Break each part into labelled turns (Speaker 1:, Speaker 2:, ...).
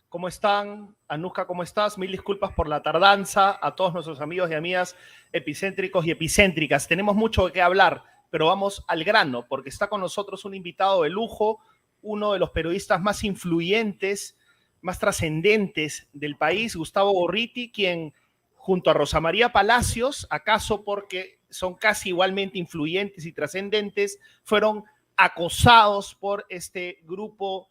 Speaker 1: ¿Cómo están? Anuska, ¿cómo estás? Mil disculpas por la tardanza a todos nuestros amigos y amigas epicéntricos y epicéntricas. Tenemos mucho de qué hablar, pero vamos al grano, porque está con nosotros un invitado de lujo, uno de los periodistas más influyentes, más trascendentes del país, Gustavo Gorriti, quien junto a Rosa María Palacios, acaso porque son casi igualmente influyentes y trascendentes, fueron acosados por este grupo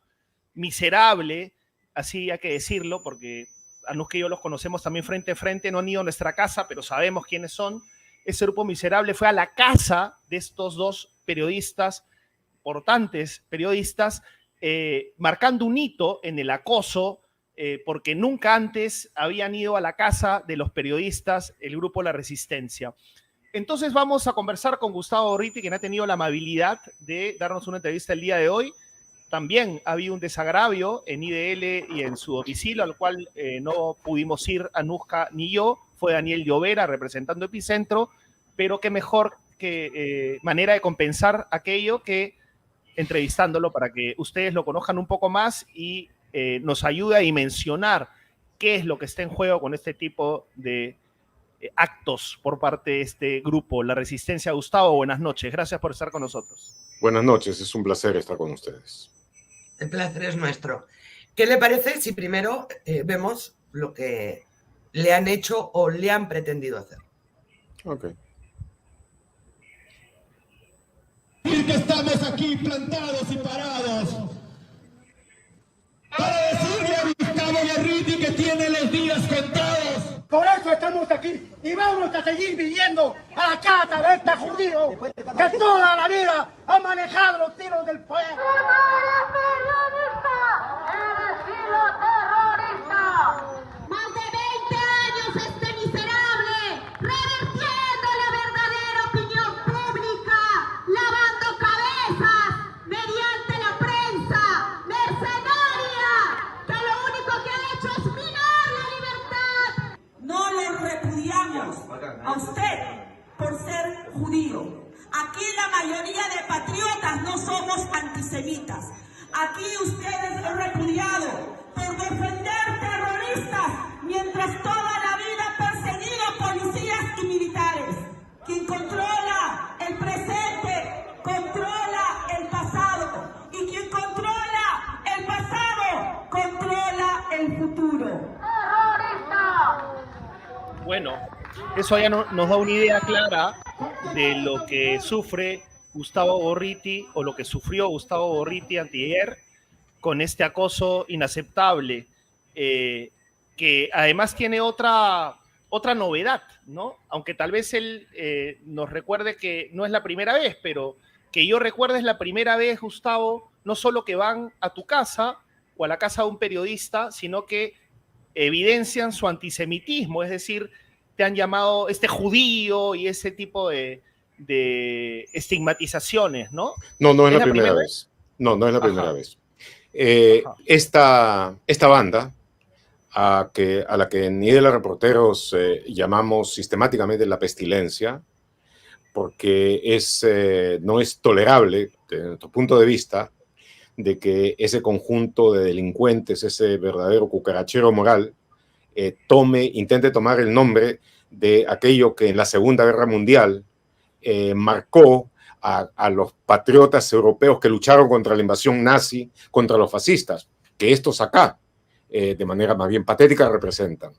Speaker 1: miserable, así hay que decirlo, porque Anuska y yo los conocemos también frente a frente, no han ido a nuestra casa, pero sabemos quiénes son. Ese grupo miserable fue a la casa de estos dos periodistas, importantes periodistas, marcando un hito en el acoso, porque nunca antes habían ido a la casa de los periodistas, el grupo La Resistencia. Entonces vamos a conversar con Gustavo Gorriti, quien ha tenido la amabilidad de darnos una entrevista el día de hoy. También había un desagravio en IDL y en su domicilio, al cual no pudimos ir Anuska ni yo. Fue Daniel Llovera representando Epicentro, pero qué mejor que manera de compensar aquello que entrevistándolo para que ustedes lo conozcan un poco más y nos ayude a dimensionar qué es lo que está en juego con este tipo de actos por parte de este grupo, La Resistencia. Gustavo, buenas noches. Gracias por estar con nosotros.
Speaker 2: Buenas noches, es un placer estar con ustedes.
Speaker 3: El placer es nuestro. ¿Qué le parece si primero vemos lo que le han hecho o le han pretendido hacer?
Speaker 2: Ok.
Speaker 4: Que estamos aquí plantados y parados para decirle a Gustavo Gorriti que tiene los días contados.
Speaker 5: Por eso estamos aquí y vamos a seguir viviendo a la casa de este judío que toda la vida ha manejado los tiros del fuego.
Speaker 6: Más de 20 años este miserable, revertiendo la verdadera opinión pública, lavando cabezas mediante la prensa mercenaria, que lo único que ha hecho es minar la libertad.
Speaker 7: No le repudiamos a usted por ser judío. Aquí la mayoría de patriotas no somos antisemitas. Aquí ustedes han repudiado por defender terroristas, mientras toda la vida han perseguido policías y militares. Quien controla el presente, controla el pasado. Y quien controla el pasado, controla el futuro.
Speaker 1: Bueno, eso ya nos da una idea clara de lo que sufre Gustavo Gorriti o lo que sufrió Gustavo Gorriti anteayer con este acoso inaceptable, que además tiene otra novedad, ¿no? Aunque tal vez él nos recuerde que no es la primera vez, pero que yo recuerde es la primera vez, Gustavo, no solo que van a tu casa o a la casa de un periodista, sino que evidencian su antisemitismo, es decir, te han llamado este judío y ese tipo de estigmatizaciones, ¿no?
Speaker 2: No, no es la primera vez. No, no es la primera vez. Esta banda, a la que en IDL Reporteros llamamos sistemáticamente la pestilencia, porque no es tolerable, desde nuestro punto de vista, de que ese conjunto de delincuentes, ese verdadero cucarachero moral, intente tomar el nombre de aquello que en la Segunda Guerra Mundial marcó a los patriotas europeos que lucharon contra la invasión nazi, contra los fascistas, que estos acá, de manera más bien patética, representan.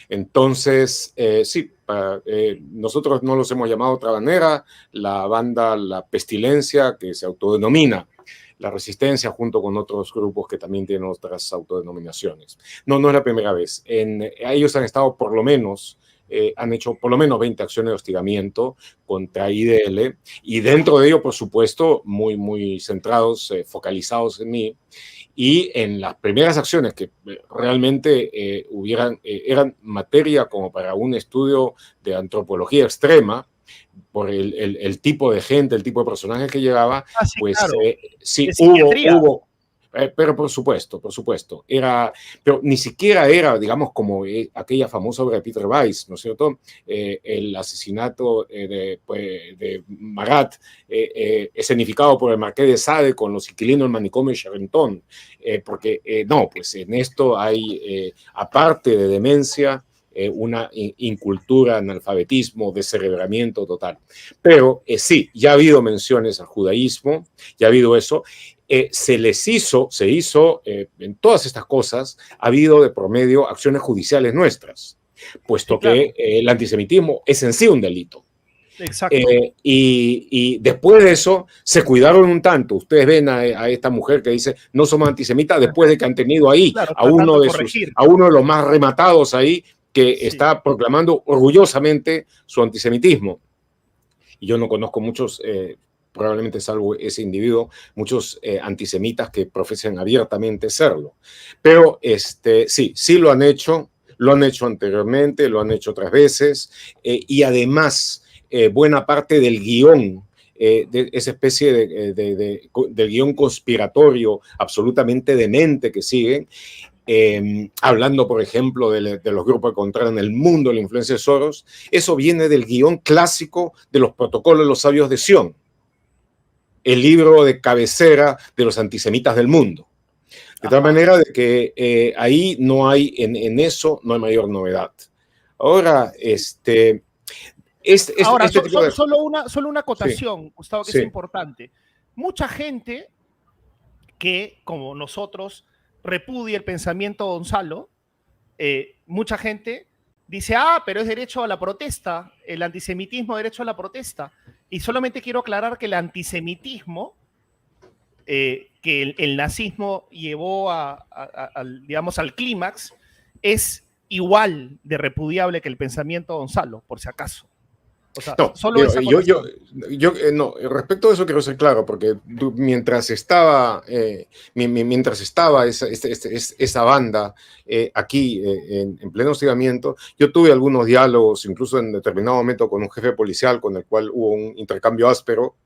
Speaker 2: Entonces, sí, nosotros no los hemos llamado de otra manera, la banda La Pestilencia, que se autodenomina La Resistencia, junto con otros grupos que también tienen otras autodenominaciones. No, no es la primera vez. Ellos han estado por lo menos, han hecho por lo menos 20 acciones de hostigamiento contra IDL, y dentro de ello, por supuesto, muy, muy centrados, focalizados en mí. Y en las primeras acciones que realmente eran materia como para un estudio de antropología extrema, por el tipo de gente, el tipo de personajes que llegaba, pues claro. Sí, hubo Pero por supuesto, pero ni siquiera era, digamos, como aquella famosa obra de Peter Weiss, ¿no es cierto? El asesinato de Marat, escenificado por el Marqués de Sade con los inquilinos del manicomio de Charenton, porque no, pues en esto hay, aparte de demencia, una incultura, analfabetismo, descerebramiento total. Pero sí, ya ha habido menciones al judaísmo, ya ha habido eso. Se hizo en todas estas cosas, ha habido de promedio acciones judiciales nuestras, puesto
Speaker 1: Sí, claro.
Speaker 2: que el antisemitismo es en sí un delito.
Speaker 1: Exacto.
Speaker 2: Y después de eso se cuidaron un tanto. Ustedes ven a esta mujer que dice no somos antisemitas después de que han tenido ahí
Speaker 1: Claro,
Speaker 2: a uno de
Speaker 1: corregir.
Speaker 2: a uno de los más rematados ahí que
Speaker 1: Sí.
Speaker 2: está proclamando orgullosamente su antisemitismo. Y yo no conozco muchos, probablemente salvo ese individuo, muchos antisemitas que profesen abiertamente serlo. Pero sí lo han hecho anteriormente, lo han hecho otras veces, y además buena parte del guión, de esa especie del guión conspiratorio absolutamente demente que siguen, hablando, por ejemplo, de los grupos que controlan el mundo, la influencia de Soros, eso viene del guión clásico de los protocolos de los sabios de Sion, el libro de cabecera de los antisemitas del mundo. De tal manera de que ahí no hay, en eso no hay mayor novedad. Ahora,
Speaker 1: solo una acotación, sí, Gustavo, que sí, es importante. Mucha gente que, como nosotros, repudia el pensamiento de Gonzalo, mucha gente dice, pero es derecho a la protesta, el antisemitismo es derecho a la protesta. Y solamente quiero aclarar que el antisemitismo que el nazismo llevó digamos, al clímax es igual de repudiable que el pensamiento de Gonzalo, por si acaso. O sea,
Speaker 2: no,
Speaker 1: solo
Speaker 2: no, respecto a eso quiero ser claro, porque mientras estaba esa banda aquí en pleno hostigamiento, yo tuve algunos diálogos, incluso en determinado momento, con un jefe policial con el cual hubo un intercambio áspero,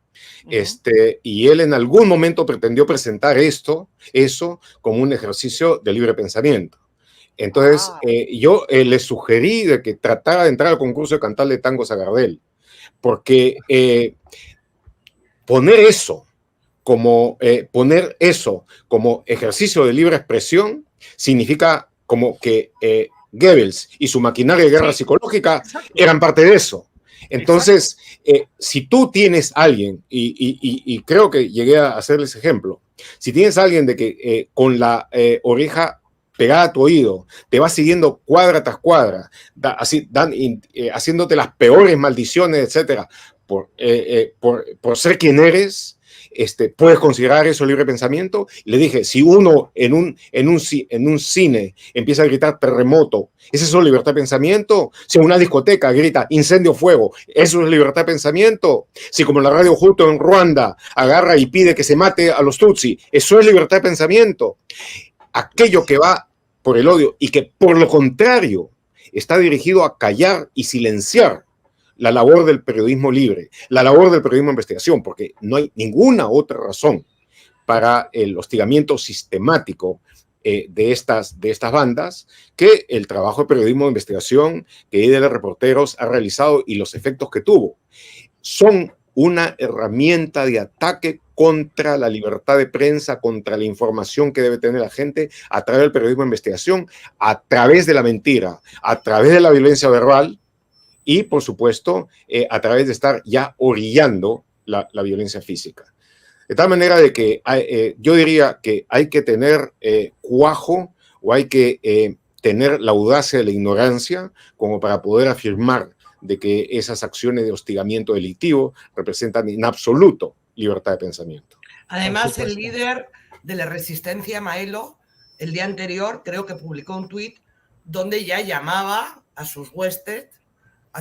Speaker 2: y él en algún momento pretendió presentar eso como un ejercicio de libre pensamiento. Entonces, yo le sugerí de que tratara de entrar al concurso de cantarle tangos a Gardel, porque poner eso como ejercicio de libre expresión significa como que Goebbels y su maquinaria de guerra psicológica eran parte de eso. Entonces, si tú tienes a alguien, y creo que llegué a hacerles ejemplo, si tienes a alguien de que con la oreja pegada a tu oído, te va siguiendo cuadra tras cuadra, haciéndote las peores maldiciones, etcétera, por ser quien eres, puedes considerar eso libre pensamiento. Le dije, si uno en un cine empieza a gritar terremoto, ¿es eso libertad de pensamiento? Si en una discoteca grita incendio, fuego, ¿eso es libertad de pensamiento? Si como la radio Hutu en Ruanda agarra y pide que se mate a los Tutsi, ¿eso es libertad de pensamiento? Aquello que va por el odio y que por lo contrario está dirigido a callar y silenciar la labor del periodismo libre, la labor del periodismo de investigación, porque no hay ninguna otra razón para el hostigamiento sistemático de estas bandas que el trabajo de periodismo de investigación que IDL Reporteros ha realizado y los efectos que tuvo. Son una herramienta de ataque contra la libertad de prensa, contra la información que debe tener la gente a través del periodismo de investigación, a través de la mentira, a través de la violencia verbal y, por supuesto, a través de estar ya orillando la violencia física. De tal manera de que yo diría que hay que tener cuajo o hay que tener la audacia de la ignorancia como para poder afirmar de que esas acciones de hostigamiento delictivo representan en absoluto libertad de pensamiento.
Speaker 3: Además, el líder de la resistencia, Maelo, el día anterior creo que publicó un tuit donde ya llamaba a sus huestes a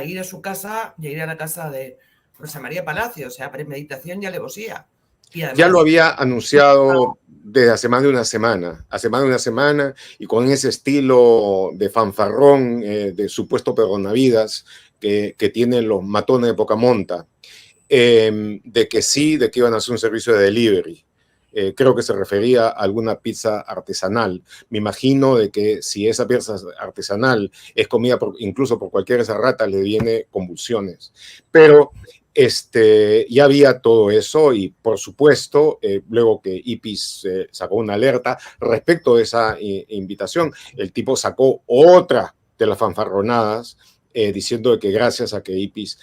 Speaker 3: ir a su casa y a ir a la casa de Rosa María Palacio, o sea, premeditación y alevosía. Y además,
Speaker 2: ya lo había anunciado desde hace más de una semana, y con ese estilo de fanfarrón, de supuesto perdonavidas que tienen los matones de poca monta, de que iban a hacer un servicio de delivery. creo que se refería a alguna pizza artesanal. Me imagino de que si esa pizza artesanal es comida incluso por cualquier esa rata, le viene convulsiones. Pero ya había todo eso y, por supuesto, luego que IPIS sacó una alerta respecto de esa invitación, el tipo sacó otra de las fanfarronadas diciendo que gracias a que IPIS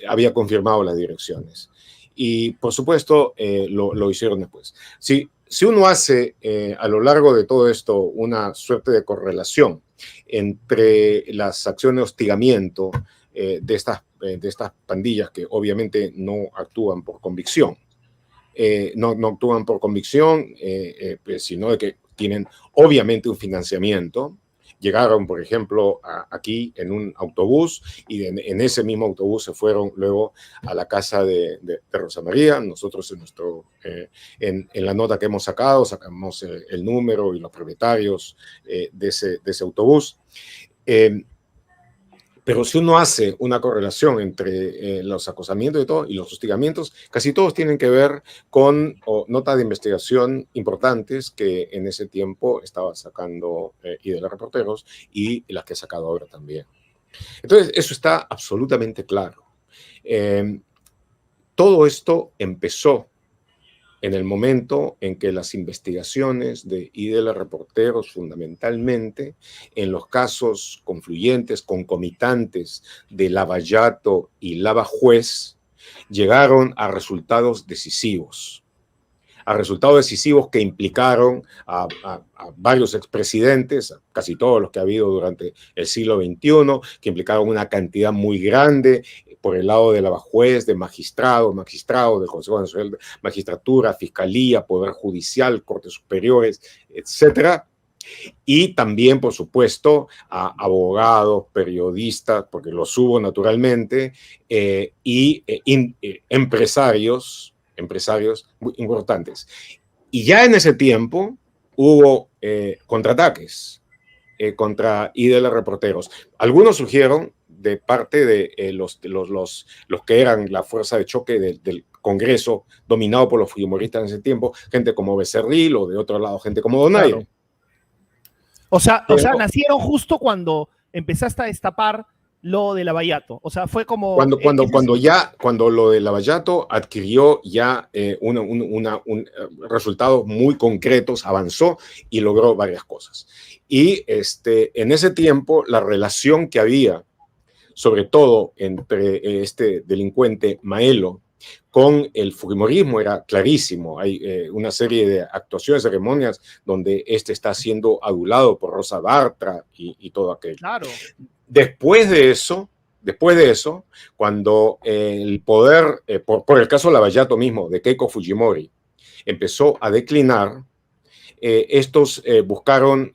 Speaker 2: había confirmado las direcciones. Y, por supuesto, lo hicieron después. Si uno hace a lo largo de todo esto una suerte de correlación entre las acciones de hostigamiento de estas pandillas que obviamente no actúan por convicción, no actúan por convicción, sino de que tienen obviamente un financiamiento. Llegaron, por ejemplo, aquí en un autobús y en ese mismo autobús se fueron luego a la casa de Rosa María. Nosotros en la nota que hemos sacamos el número y los propietarios de ese autobús. Pero si uno hace una correlación entre los acosamientos y todo y los hostigamientos, casi todos tienen que ver con notas de investigación importantes que en ese tiempo estaba sacando IDL Reporteros y las que he sacado ahora también. Entonces, eso está absolutamente claro. Todo esto empezó en el momento en que las investigaciones de IDL Reporteros, fundamentalmente en los casos confluyentes, concomitantes de Lavallato y Lavajuez, llegaron a resultados decisivos. A resultados decisivos que implicaron a varios expresidentes, casi todos los que ha habido durante el siglo XXI, que implicaron una cantidad muy grande por el lado de Lavajuez, de magistrados del Consejo Nacional de Magistratura, Fiscalía, Poder Judicial, Cortes Superiores, etcétera. Y también, por supuesto, a abogados, periodistas, porque los hubo naturalmente, y empresarios muy importantes. Y ya en ese tiempo hubo contraataques contra IDL Reporteros. Algunos surgieron de parte de los que eran la fuerza de choque del Congreso, dominado por los fujimoristas en ese tiempo, gente como Becerril, o de otro lado, gente como Donaire.
Speaker 1: Claro. O sea, nacieron justo cuando empezaste a destapar lo de Lavallato. O sea, fue como...
Speaker 2: Cuando lo de Lavallato adquirió ya resultados muy concretos, avanzó y logró varias cosas. Y en ese tiempo, la relación que había, sobre todo entre este delincuente Maelo con el fujimorismo, era clarísimo. Hay una serie de actuaciones, ceremonias, donde está siendo adulado por Rosa Bartra y todo aquello.
Speaker 1: Claro.
Speaker 2: Después de eso, cuando el poder, por el caso Lavallato mismo, de Keiko Fujimori, empezó a declinar, estos buscaron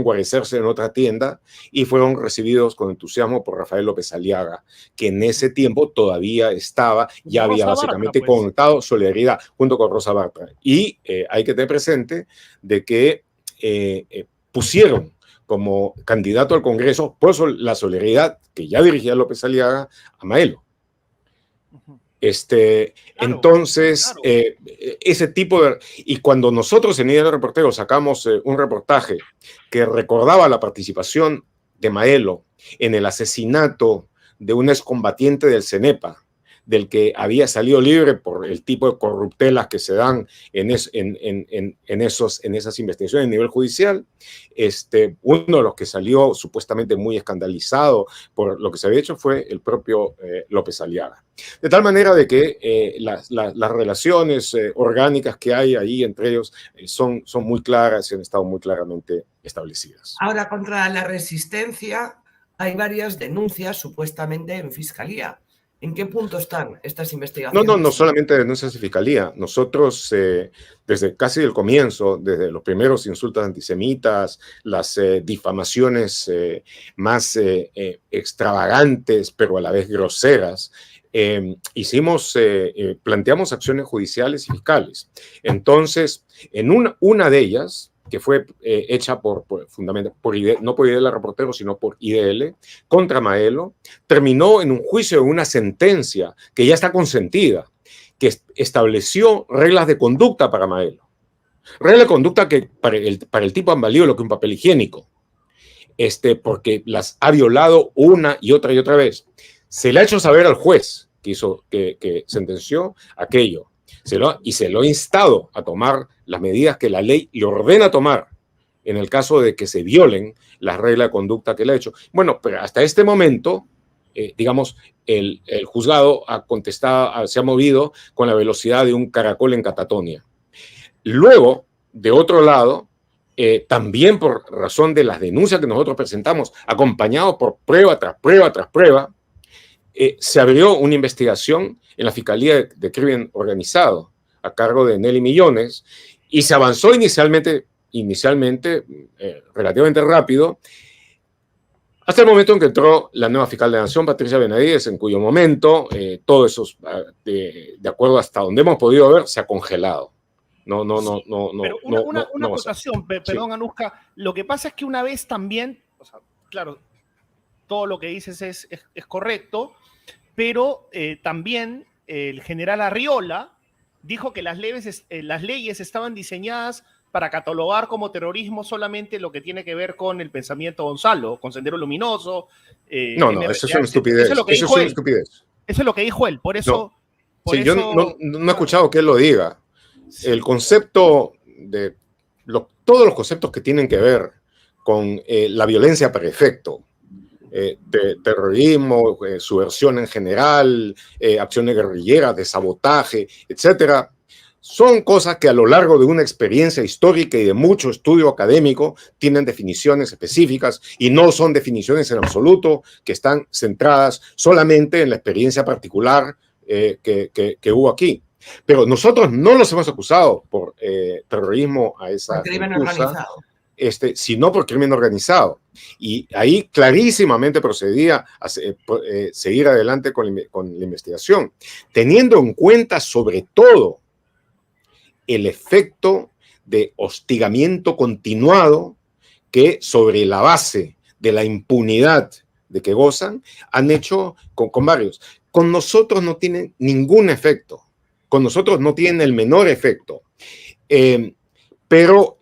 Speaker 2: guarecerse en otra tienda y fueron recibidos con entusiasmo por Rafael López Aliaga, que en ese tiempo todavía estaba, ya había básicamente conectado solidaridad junto con Rosa Bartra. Y hay que tener presente de que pusieron como candidato al Congreso, por eso la solidaridad que ya dirigía López Aliaga, a Maelo. Entonces, ese tipo de... Y cuando nosotros en IDL Reporteros sacamos un reportaje que recordaba la participación de Maelo en el asesinato de un excombatiente del CENEPA, del que había salido libre por el tipo de corruptelas que se dan en esas investigaciones a nivel judicial, uno de los que salió supuestamente muy escandalizado por lo que se había hecho fue el propio López Aliaga. De tal manera de que las relaciones orgánicas que hay ahí entre ellos son muy claras y han estado muy claramente establecidas.
Speaker 3: Ahora, contra la resistencia hay varias denuncias supuestamente en Fiscalía. ¿En qué punto están estas investigaciones?
Speaker 2: No solamente denuncias de Fiscalía. Nosotros, desde casi el comienzo, desde los primeros insultos antisemitas, las difamaciones más extravagantes, pero a la vez groseras, planteamos acciones judiciales y fiscales. Entonces, en una de ellas, que fue hecha fundamentalmente por IDL, no por IDL Reporteros, sino por IDL, contra Maelo, terminó en un juicio, en una sentencia que ya está consentida, que estableció reglas de conducta para Maelo. Reglas de conducta que para el tipo han valido lo que un papel higiénico, porque las ha violado una y otra vez. Se le ha hecho saber al juez que sentenció aquello, y se lo ha instado a tomar las medidas que la ley le ordena tomar en el caso de que se violen las reglas de conducta que le ha hecho. Bueno, pero hasta este momento, digamos, el juzgado se ha movido con la velocidad de un caracol en catatonia. Luego, de otro lado, también por razón de las denuncias que nosotros presentamos, acompañados por prueba tras prueba tras prueba, se abrió una investigación en la Fiscalía de Crimen Organizado a cargo de Nelly Millones, y se avanzó inicialmente relativamente rápido, hasta el momento en que entró la nueva fiscal de la Nación, Patricia Benavides, en cuyo momento todo eso, de acuerdo hasta donde hemos podido ver, se ha congelado.
Speaker 1: Pero una acotación, perdón, Anuska, lo que pasa es que una vez también, o sea, claro, todo lo que dices es correcto, pero también el general Arriola dijo que las leyes estaban diseñadas para catalogar como terrorismo solamente lo que tiene que ver con el pensamiento Gonzalo, con Sendero Luminoso.
Speaker 2: Eso es una estupidez. Eso es una estupidez.
Speaker 1: Eso es lo que dijo él, por eso...
Speaker 2: Yo no he escuchado que él lo diga. El concepto de todos los conceptos que tienen que ver con la violencia per efecto, terrorismo, subversión en general, acciones guerrilleras, de sabotaje, etcétera, son cosas que a lo largo de una experiencia histórica y de mucho estudio académico tienen definiciones específicas, y no son definiciones en absoluto que están centradas solamente en la experiencia particular que hubo aquí. Pero nosotros no los hemos acusado por terrorismo a esa
Speaker 3: crimen
Speaker 2: gentuza,
Speaker 3: organizado.
Speaker 2: Sino por crimen organizado. Y ahí clarísimamente procedía a seguir adelante con la investigación, teniendo en cuenta sobre todo el efecto de hostigamiento continuado que, sobre la base de la impunidad de que gozan, han hecho con varios. Con nosotros no tienen ningún efecto. Con nosotros no tienen el menor efecto. Pero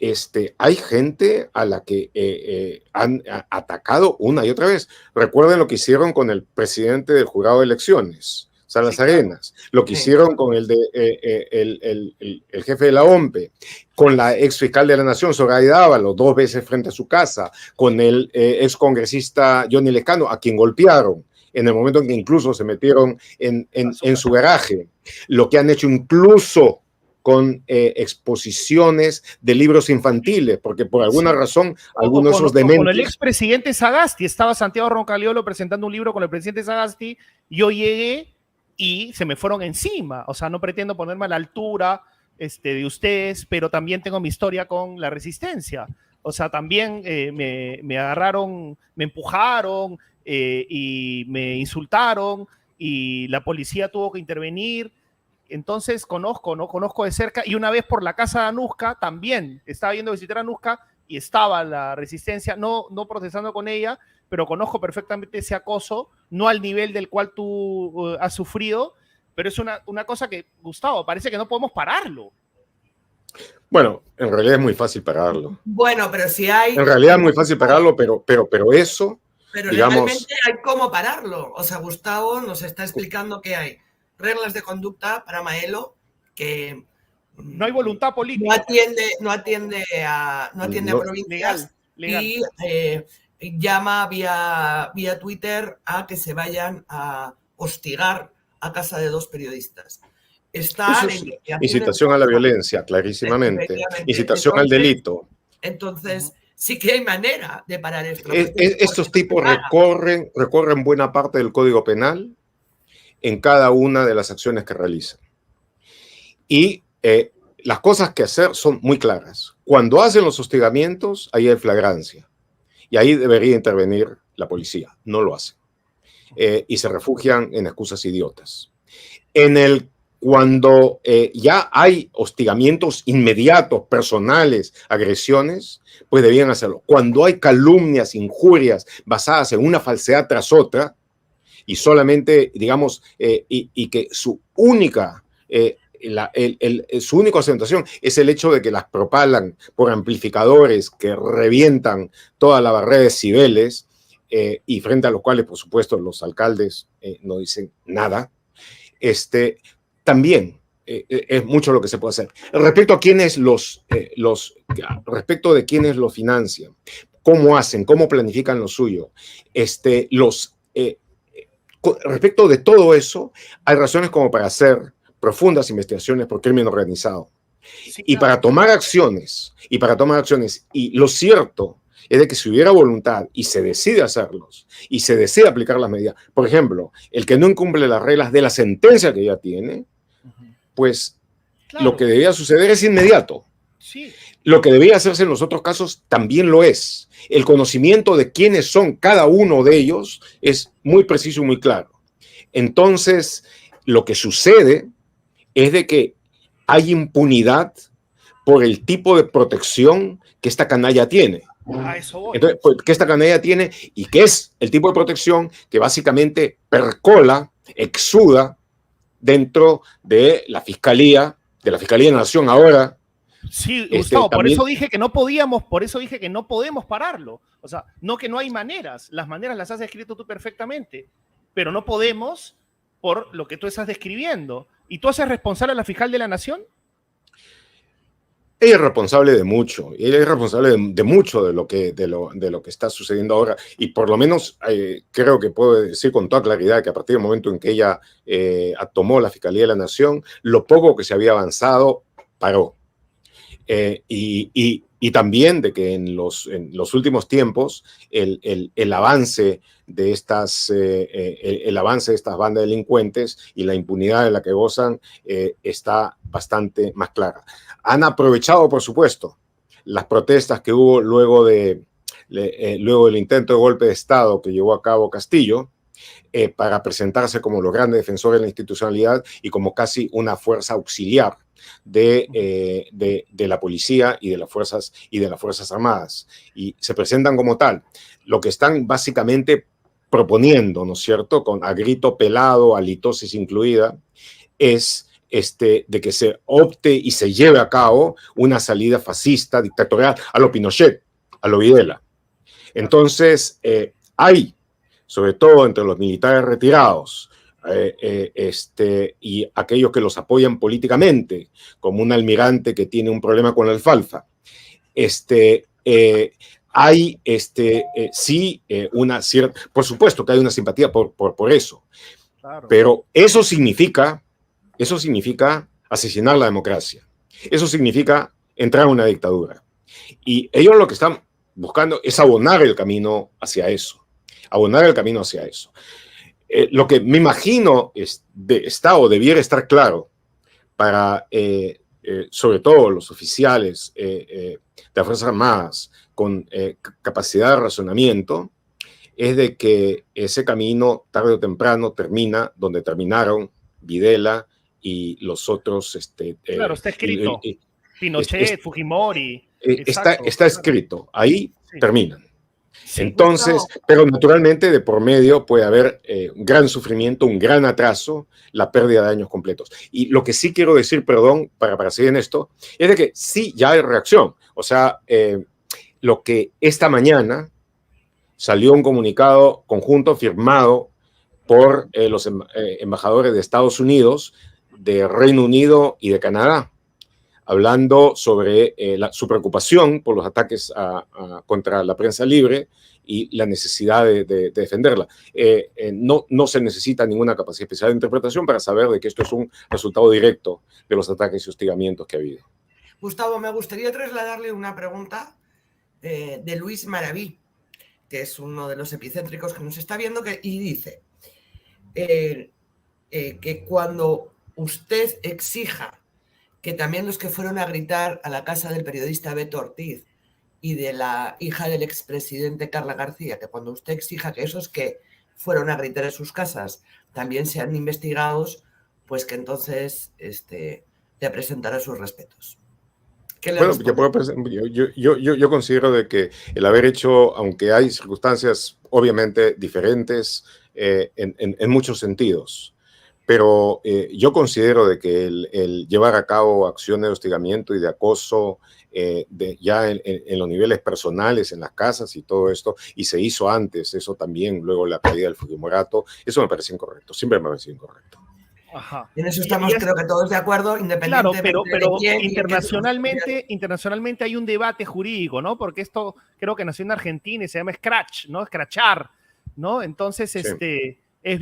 Speaker 2: hay gente a la que han atacado una y otra vez. Recuerden lo que hicieron con el presidente del jurado de elecciones, Salas Arenas, lo que hicieron con el jefe de la OMPE, con la ex fiscal de la Nación, Zoraida Ábalos, 2 veces frente a su casa, con el ex congresista Johnny Lescano, a quien golpearon en el momento en que incluso se metieron en su garaje. Lo que han hecho incluso con exposiciones de libros infantiles, porque por alguna razón algunos de esos dementes...
Speaker 1: Con el expresidente Sagasti, estaba Santiago Roncaliolo presentando un libro con el presidente Sagasti, yo llegué y se me fueron encima. O sea, no pretendo ponerme a la altura de ustedes, pero también tengo mi historia con la resistencia. O sea, también me agarraron, me empujaron y me insultaron, y la policía tuvo que intervenir. Entonces conozco de cerca, y una vez por la casa de Anuska también estaba yendo a visitar a Anuska y estaba la resistencia, no protestando con ella, pero conozco perfectamente ese acoso, no al nivel del cual tú has sufrido, pero es una cosa que, Gustavo, parece que no podemos pararlo.
Speaker 2: Bueno, en realidad es muy fácil pararlo.
Speaker 3: Bueno, pero si hay...
Speaker 2: En realidad es muy fácil pararlo, pero eso...
Speaker 3: Pero
Speaker 2: digamos,
Speaker 3: legalmente hay cómo pararlo. O sea, Gustavo nos está explicando que hay reglas de conducta para Maelo que
Speaker 1: no hay voluntad política,
Speaker 3: no atiende a provincias, legal. Y llama vía Twitter a que se vayan a hostigar a casa de 2 periodistas. Está
Speaker 2: incitación a la violencia, clarísimamente, incitación al delito.
Speaker 3: Entonces sí que hay manera de parar esto.
Speaker 2: Estos tipos recorren buena parte del Código Penal en cada una de las acciones que realizan. Y las cosas que hacer son muy claras. Cuando hacen los hostigamientos, ahí hay flagrancia. Y ahí debería intervenir la policía. No lo hacen. Y se refugian en excusas idiotas. Cuando ya hay hostigamientos inmediatos, personales, agresiones, pues debían hacerlo. Cuando hay calumnias, injurias basadas en una falsedad tras otra, y solamente, digamos, y que su única su única ostentación es el hecho de que las propalan por amplificadores que revientan toda la barrera de decibeles y frente a los cuales, por supuesto, los alcaldes no dicen nada. También es mucho lo que se puede hacer. Respecto a quiénes respecto de quiénes lo financian, cómo hacen, cómo planifican lo suyo, respecto de todo eso, hay razones como para hacer profundas investigaciones por crimen organizado.
Speaker 1: Sí,
Speaker 2: Y para tomar acciones, y lo cierto es de que si hubiera voluntad y se decide hacerlos, y se decide aplicar las medidas, por ejemplo, el que no incumple las reglas de la sentencia que ya tiene, pues
Speaker 1: claro.
Speaker 2: lo que debía suceder es inmediato.
Speaker 1: Sí.
Speaker 2: Lo que debía hacerse en los otros casos también lo es. El conocimiento de quiénes son cada uno de ellos es muy preciso y muy claro. Entonces, lo que sucede es de que hay impunidad por el tipo de protección que esta canalla tiene.
Speaker 1: A eso voy.
Speaker 2: Entonces, pues, que esta canalla tiene y que es el tipo de protección que básicamente percola, exuda dentro de la Fiscalía de la Nación ahora.
Speaker 1: Sí, Gustavo,
Speaker 2: también,
Speaker 1: por eso dije que no podemos pararlo. O sea, no que no hay maneras, las maneras las has descrito tú perfectamente, pero no podemos por lo que tú estás describiendo. ¿Y tú haces responsable a la fiscal de la Nación?
Speaker 2: Ella es responsable de mucho, ella es responsable de mucho de lo que está sucediendo ahora, y por lo menos creo que puedo decir con toda claridad que a partir del momento en que ella tomó la Fiscalía de la Nación, lo poco que se había avanzado paró. Y también de que en los últimos tiempos el avance de estas bandas delincuentes y la impunidad de la que gozan está bastante más clara. Han aprovechado, por supuesto, las protestas que hubo luego del intento de golpe de Estado que llevó a cabo Castillo, para presentarse como los grandes defensores de la institucionalidad y como casi una fuerza auxiliar de la policía y de las fuerzas armadas, y se presentan como tal. Lo que están básicamente proponiendo, ¿no es cierto?, a grito pelado, halitosis incluida, es de que se opte y se lleve a cabo una salida fascista, dictatorial, a lo Pinochet, a lo Videla. Entonces, hay, sobre todo entre los militares retirados, y aquellos que los apoyan políticamente, como un almirante que tiene un problema con la alfalfa, hay sí una cierta, por supuesto que hay una simpatía por eso, claro. Pero eso significa asesinar la democracia, eso significa entrar a una dictadura, y ellos lo que están buscando es abonar el camino hacia eso. Lo que me imagino está o debiera estar claro para, sobre todo los oficiales de las Fuerzas Armadas con capacidad de razonamiento, es de que ese camino tarde o temprano termina donde terminaron Videla y los otros.
Speaker 1: Claro, está escrito. Pinochet, Fujimori.
Speaker 2: Está escrito. Ahí sí. Terminan.
Speaker 1: Sí,
Speaker 2: entonces, pero naturalmente de por medio puede haber un gran sufrimiento, un gran atraso, la pérdida de años completos. Y lo que sí quiero decir, perdón, para seguir en esto, es de que sí ya hay reacción. O sea, lo que esta mañana salió un comunicado conjunto firmado por los embajadores de Estados Unidos, de Reino Unido y de Canadá, hablando sobre su preocupación por los ataques contra la prensa libre y la necesidad de defenderla. No se necesita ninguna capacidad especial de interpretación para saber de que esto es un resultado directo de los ataques y hostigamientos que ha habido.
Speaker 3: Gustavo, me gustaría trasladarle una pregunta de Luis Maraví, que es uno de los epicéntricos que nos está viendo, y dice que cuando usted exija que también los que fueron a gritar a la casa del periodista Beto Ortiz y de la hija del expresidente Carla García, que cuando usted exija que esos que fueron a gritar en sus casas también sean investigados, pues que entonces le presentará sus respetos.
Speaker 2: Bueno, yo considero de que el haber hecho, aunque hay circunstancias obviamente diferentes en muchos sentidos, pero yo considero de que el llevar a cabo acciones de hostigamiento y de acoso ya en los niveles personales, en las casas y todo esto, y se hizo antes, eso también, luego la caída del Fujimorato, eso me parece incorrecto, siempre me parece incorrecto.
Speaker 1: Ajá.
Speaker 3: En eso estamos, creo que todos de acuerdo,
Speaker 1: Claro,
Speaker 3: independientemente
Speaker 1: pero
Speaker 3: de quién.
Speaker 1: internacionalmente hay un debate jurídico, ¿no? Porque esto creo que nació en Argentina y se llama scratch, ¿no? Scratchar, ¿no? Entonces,
Speaker 2: Sí.
Speaker 1: es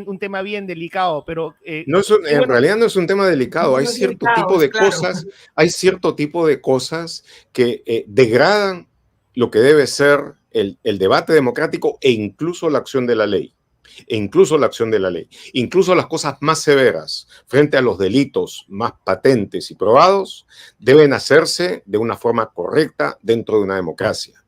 Speaker 1: un tema bien delicado, pero...
Speaker 2: No es en realidad no es un tema delicado,
Speaker 3: No
Speaker 2: hay
Speaker 3: es
Speaker 2: cierto
Speaker 3: delicado,
Speaker 2: tipo de
Speaker 3: claro.
Speaker 2: cosas, hay cierto tipo de cosas que degradan lo que debe ser el debate democrático e incluso la acción de la ley. Incluso las cosas más severas frente a los delitos más patentes y probados deben hacerse de una forma correcta dentro de una democracia.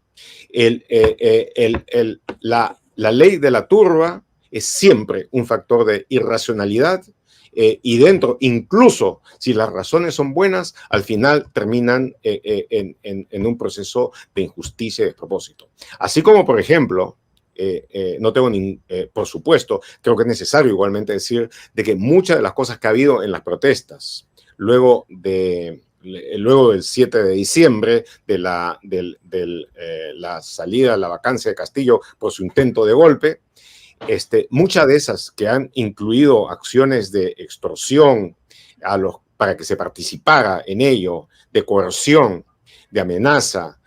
Speaker 2: La ley de la turba es siempre un factor de irracionalidad y dentro, incluso si las razones son buenas, al final terminan en un proceso de injusticia y despropósito. Así como, por ejemplo, no tengo por supuesto, creo que es necesario igualmente decir de que muchas de las cosas que ha habido en las protestas luego del 7 de diciembre, de la salida, la vacancia de Castillo por su intento de golpe, muchas de esas que han incluido acciones de extorsión para que se participara en ello, de coerción, de amenaza,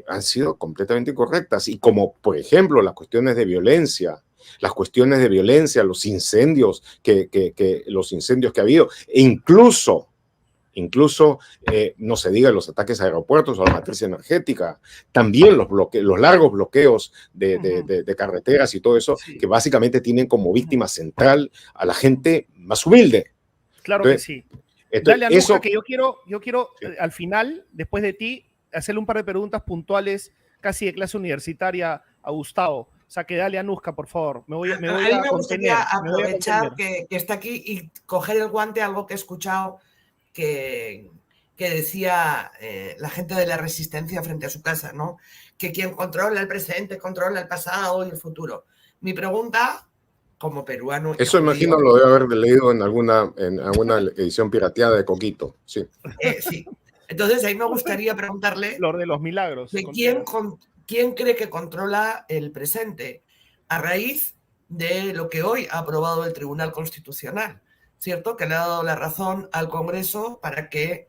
Speaker 2: han sido completamente incorrectas. Y como, por ejemplo, las cuestiones de violencia, los incendios que ha habido, e incluso no se diga los ataques a aeropuertos o a la matriz energética, también los largos bloqueos de carreteras y todo eso,
Speaker 1: Sí.
Speaker 2: que básicamente tienen como víctima central a la gente más humilde.
Speaker 1: Claro
Speaker 2: Entonces,
Speaker 1: que sí.
Speaker 2: entonces,
Speaker 1: Dale, Anuska,
Speaker 2: eso,
Speaker 1: que yo quiero
Speaker 2: Sí.
Speaker 1: Al final, después de ti, hacerle un par de preguntas puntuales, casi de clase universitaria, a Gustavo. O sea, que dale, Anuska, por favor. Me voy
Speaker 3: A
Speaker 1: a
Speaker 3: mí me
Speaker 1: contener.
Speaker 3: gustaría aprovechar que está aquí y coger el guante, algo que he escuchado que decía la gente de la resistencia frente a su casa, ¿no? Que quien controla el presente controla el pasado y el futuro. Mi pregunta, como peruano y
Speaker 2: eso
Speaker 3: judío,
Speaker 2: imagino lo debe haber leído en alguna edición pirateada de Coquito. Sí.
Speaker 3: sí. Entonces ahí me gustaría preguntarle
Speaker 1: Lo de los milagros.
Speaker 3: de quién cree que controla el presente a raíz de lo que hoy ha aprobado el Tribunal Constitucional, ¿cierto? Que le ha dado la razón al Congreso para que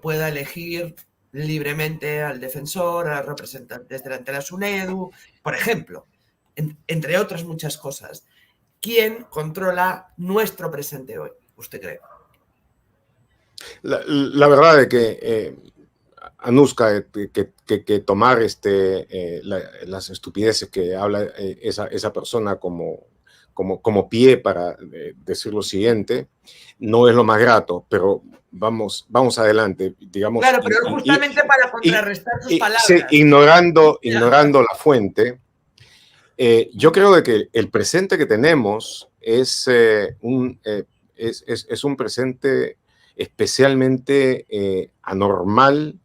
Speaker 3: pueda elegir libremente al defensor, a representantes delante de la SUNEDU, por ejemplo, entre otras muchas cosas. ¿Quién controla nuestro presente hoy, usted cree?
Speaker 2: La verdad es que Anuska, que tomar las estupideces que habla esa persona como pie para decir lo siguiente, no es lo más grato, pero vamos adelante, digamos.
Speaker 3: Claro, pero justamente para contrarrestar sus palabras.
Speaker 2: Sí, ignorando la fuente, yo creo de que el presente que tenemos es un presente especialmente anormal,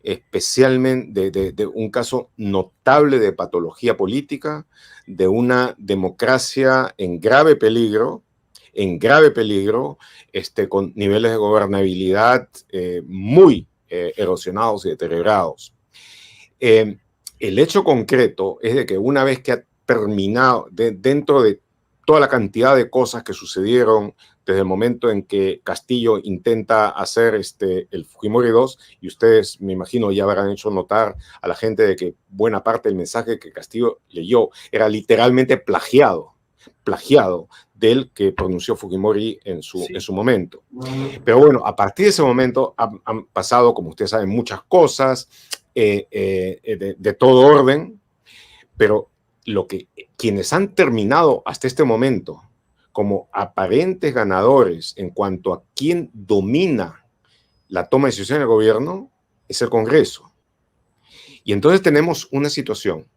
Speaker 2: especialmente de un caso notable de patología política, de una democracia en grave peligro, con niveles de gobernabilidad muy erosionados y deteriorados. El hecho concreto es de que una vez que ha terminado, dentro de toda la cantidad de cosas que sucedieron desde el momento en que Castillo intenta hacer el Fujimori 2, y ustedes, me imagino, ya habrán hecho notar a la gente de que buena parte del mensaje que Castillo leyó era literalmente plagiado del que pronunció Fujimori en su momento. Pero bueno, a partir de ese momento han pasado, como ustedes saben, muchas cosas de todo orden, pero quienes han terminado hasta este momento como aparentes ganadores en cuanto a quién domina la toma de decisiones del gobierno es el Congreso. Y entonces tenemos una situación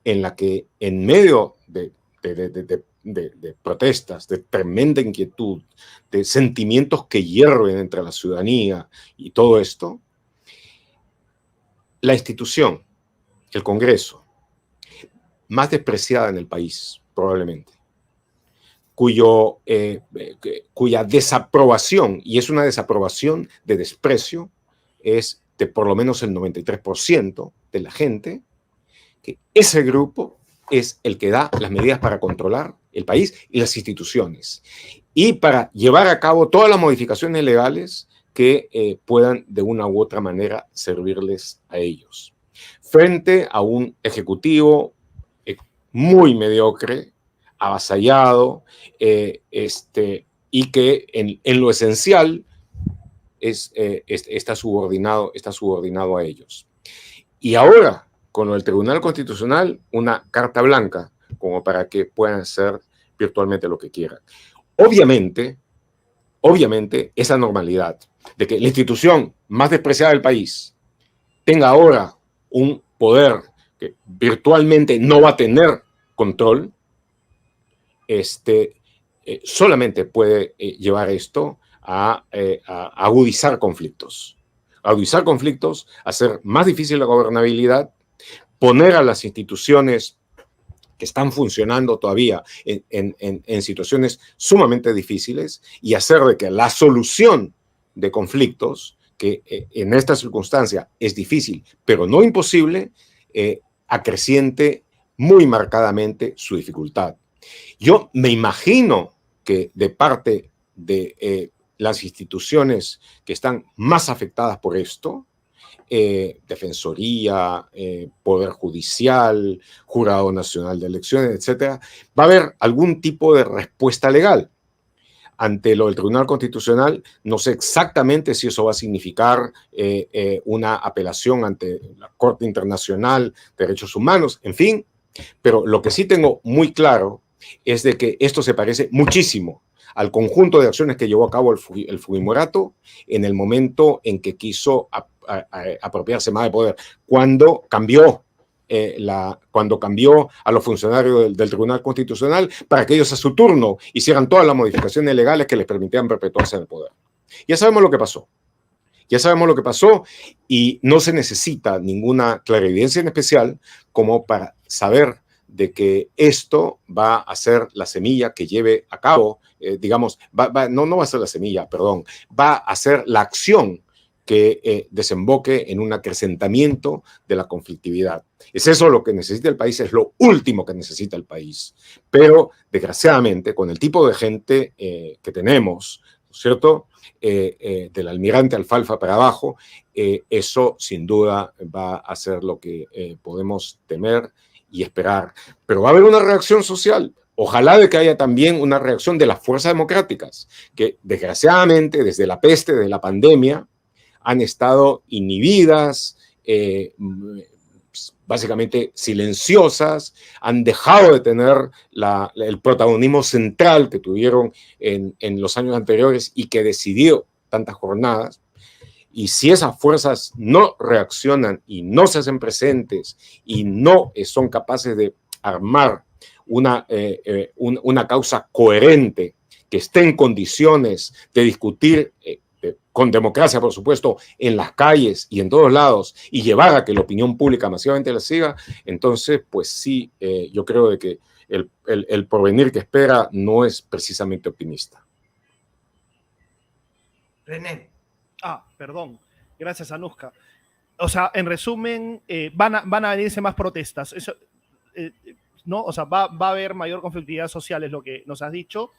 Speaker 2: en la que en medio de protestas, de tremenda inquietud, de sentimientos que hierven entre la ciudadanía y todo esto, la institución, el Congreso, más despreciada en el país, probablemente, cuya desaprobación, y es una desaprobación de desprecio, es de por lo menos el 93% de la gente, que ese grupo es el que da las medidas para controlar el país y las instituciones, y para llevar a cabo todas las modificaciones legales que puedan de una u otra manera servirles a ellos. Frente a un ejecutivo muy mediocre, avasallado, y que en lo esencial está subordinado a ellos. Y ahora, con el Tribunal Constitucional, una carta blanca como para que puedan hacer virtualmente lo que quieran. Obviamente, esa normalidad de que la institución más despreciada del país tenga ahora un poder que virtualmente no va a tener control, solamente puede llevar esto a agudizar conflictos, hacer más difícil la gobernabilidad, poner a las instituciones que están funcionando todavía en situaciones sumamente difíciles y hacer de que la solución de conflictos, que en esta circunstancia es difícil, pero no imposible, acreciente muy marcadamente su dificultad. Yo me imagino que de parte de las instituciones que están más afectadas por esto, Defensoría, Poder Judicial, Jurado Nacional de Elecciones, etcétera, va a haber algún tipo de respuesta legal ante lo del Tribunal Constitucional. No sé exactamente si eso va a significar una apelación ante la Corte Internacional de Derechos Humanos, en fin, pero lo que sí tengo muy claro es de que esto se parece muchísimo al conjunto de acciones que llevó a cabo el Fujimorato en el momento en que quiso apropiarse más de poder, cuando cambió a los funcionarios del Tribunal Constitucional para que ellos a su turno hicieran todas las modificaciones legales que les permitieran perpetuarse en el poder. Ya sabemos lo que pasó. Y no se necesita ninguna clarividencia en especial como para saber de que esto va a ser la semilla que lleve a cabo, no va a ser la semilla, perdón, va a ser la acción que desemboque en un acrecentamiento de la conflictividad. Es eso lo que necesita el país, es lo último que necesita el país. Pero, desgraciadamente, con el tipo de gente que tenemos, ¿no es cierto?, del almirante Alfalfa para abajo, eso sin duda va a ser lo que podemos temer y esperar. Pero va a haber una reacción social. Ojalá de que haya también una reacción de las fuerzas democráticas, que desgraciadamente desde la peste, desde la pandemia, han estado inhibidas, básicamente silenciosas, han dejado de tener el protagonismo central que tuvieron en los años anteriores y que decidió tantas jornadas. Y si esas fuerzas no reaccionan y no se hacen presentes y no son capaces de armar una causa coherente que esté en condiciones de discutir con democracia, por supuesto, en las calles y en todos lados, y llevar a que la opinión pública masivamente la siga, entonces, pues sí, yo creo de que el porvenir que espera no es precisamente optimista.
Speaker 3: René.
Speaker 1: Perdón. Gracias, Anuska. O sea, en resumen, van a venirse más protestas. Eso, ¿no? O sea, va a haber mayor conflictividad social, es lo que nos has dicho.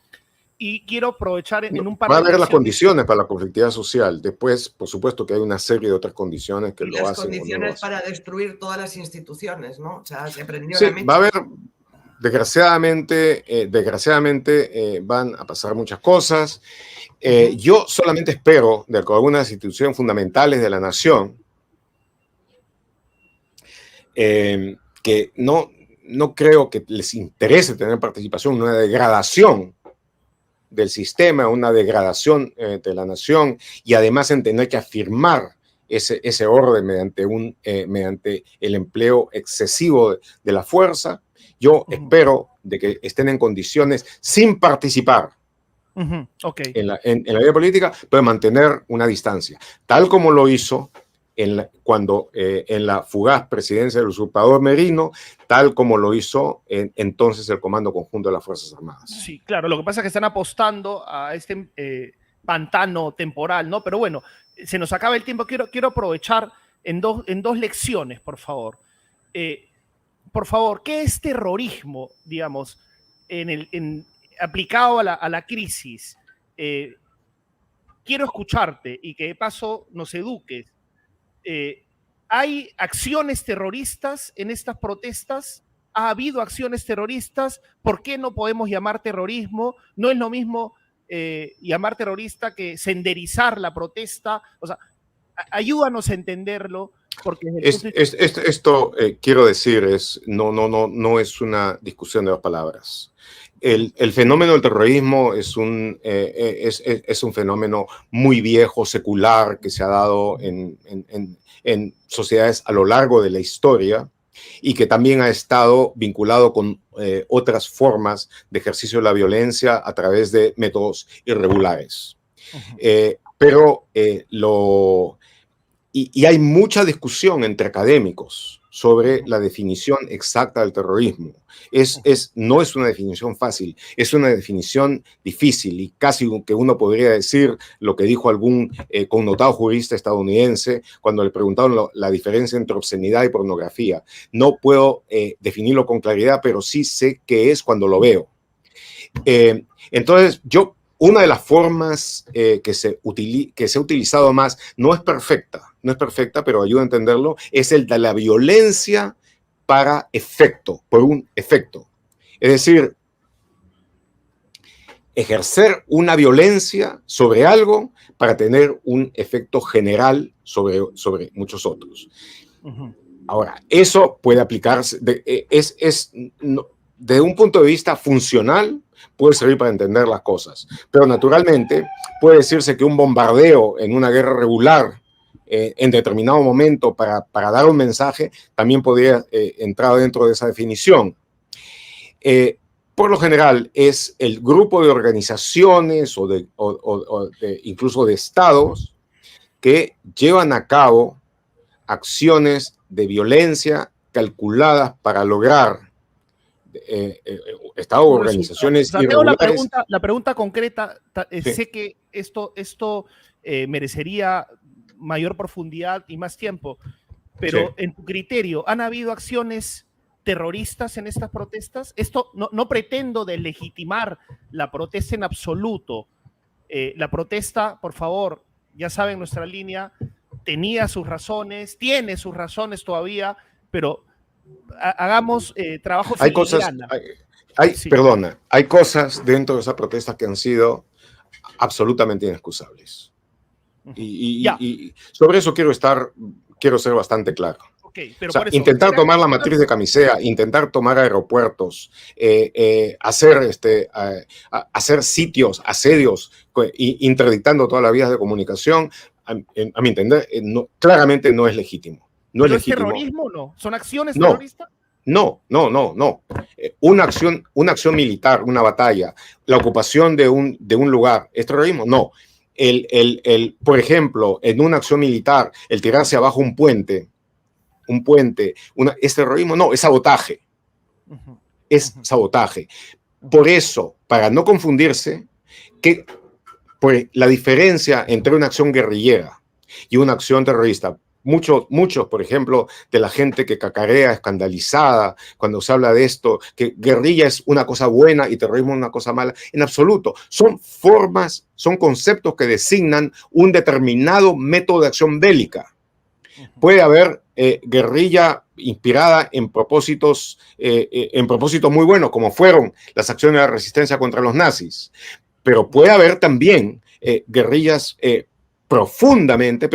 Speaker 1: Y quiero aprovechar en un par de...
Speaker 2: Va a haber las condiciones para la conflictividad social. Después, por supuesto, que hay una serie de otras condiciones que lo hacen.
Speaker 3: Las condiciones para destruir todas las instituciones, ¿no? O sea, se aprendió
Speaker 2: sí, va a haber... Desgraciadamente, van a pasar muchas cosas. Yo solamente espero de que algunas instituciones fundamentales de la nación que no creo que les interese tener participación en una degradación del sistema, una degradación de la nación, y además en tener que afirmar ese orden mediante el empleo excesivo de la fuerza. Yo espero de que estén en condiciones, sin participar en la vida política, pero mantener una distancia, tal como lo hizo cuando en la fugaz presidencia del usurpador Merino, tal como lo hizo entonces el Comando Conjunto de las Fuerzas Armadas.
Speaker 1: Sí, claro, lo que pasa es que están apostando a este pantano temporal, ¿no? Pero bueno, se nos acaba el tiempo. Quiero aprovechar en dos lecciones, por favor. Por favor, ¿qué es terrorismo, digamos, aplicado a la crisis? Quiero escucharte y que de paso nos eduques. ¿Hay acciones terroristas en estas protestas? ¿Ha habido acciones terroristas? ¿Por qué no podemos llamar terrorismo? No es lo mismo llamar terrorista que senderizar la protesta. O sea, ayúdanos a entenderlo. Porque
Speaker 2: esto quiero decir, no es una discusión de dos palabras. El fenómeno del terrorismo es un fenómeno muy viejo, secular, que se ha dado en sociedades a lo largo de la historia y que también ha estado vinculado con otras formas de ejercicio de la violencia a través de métodos irregulares. Y hay mucha discusión entre académicos sobre la definición exacta del terrorismo. No es una definición fácil, es una definición difícil y casi que uno podría decir lo que dijo algún connotado jurista estadounidense cuando le preguntaron la diferencia entre obscenidad y pornografía. No puedo definirlo con claridad, pero sí sé qué es cuando lo veo. Entonces, una de las formas que se ha utilizado más, no es perfecta, pero ayuda a entenderlo, es el de la violencia para efecto, por un efecto. Es decir, ejercer una violencia sobre algo para tener un efecto general sobre muchos otros. Ahora, eso puede aplicarse, desde un punto de vista funcional, puede servir para entender las cosas, pero naturalmente puede decirse que un bombardeo en una guerra regular en determinado momento para dar un mensaje también podría entrar dentro de esa definición. Por lo general es el grupo de organizaciones o incluso de estados que llevan a cabo acciones de violencia calculadas para lograr Estado, organizaciones irregulares.
Speaker 1: La pregunta concreta,
Speaker 2: Sí.
Speaker 1: sé que esto merecería mayor profundidad y más tiempo, pero
Speaker 2: Sí.
Speaker 1: en tu criterio, ¿han habido acciones terroristas en estas protestas? Esto no pretendo deslegitimar la protesta en absoluto. La protesta, por favor, ya saben, nuestra línea tenía sus razones, tiene sus razones todavía, pero hagamos trabajo filigrana. Sí.
Speaker 2: Perdona, hay cosas dentro de esa protesta que han sido absolutamente inexcusables. Y sobre eso quiero ser bastante claro.
Speaker 1: Okay, pero
Speaker 2: o sea,
Speaker 1: por eso,
Speaker 2: intentar tomar la matriz de Camisea, intentar tomar aeropuertos, hacer sitios, asedios, interdictando todas las vías de comunicación, a mi entender, claramente no es legítimo.
Speaker 1: ¿No es terrorismo o no? ¿Son acciones terroristas?
Speaker 2: No. Una acción militar, una batalla, la ocupación de un lugar, ¿es terrorismo? No. Por ejemplo, en una acción militar, el tirarse abajo un puente, ¿es terrorismo? No, es sabotaje. Es sabotaje. Por eso, para no confundirse, la diferencia entre una acción guerrillera y una acción terrorista, muchos, por ejemplo, de la gente que cacarea, escandalizada, cuando se habla de esto, que guerrilla es una cosa buena y terrorismo es una cosa mala, en absoluto. Son formas, son conceptos que designan un determinado método de acción bélica. Puede haber guerrilla inspirada en propósitos muy buenos, como fueron las acciones de la resistencia contra los nazis, pero puede haber también guerrillas profundamente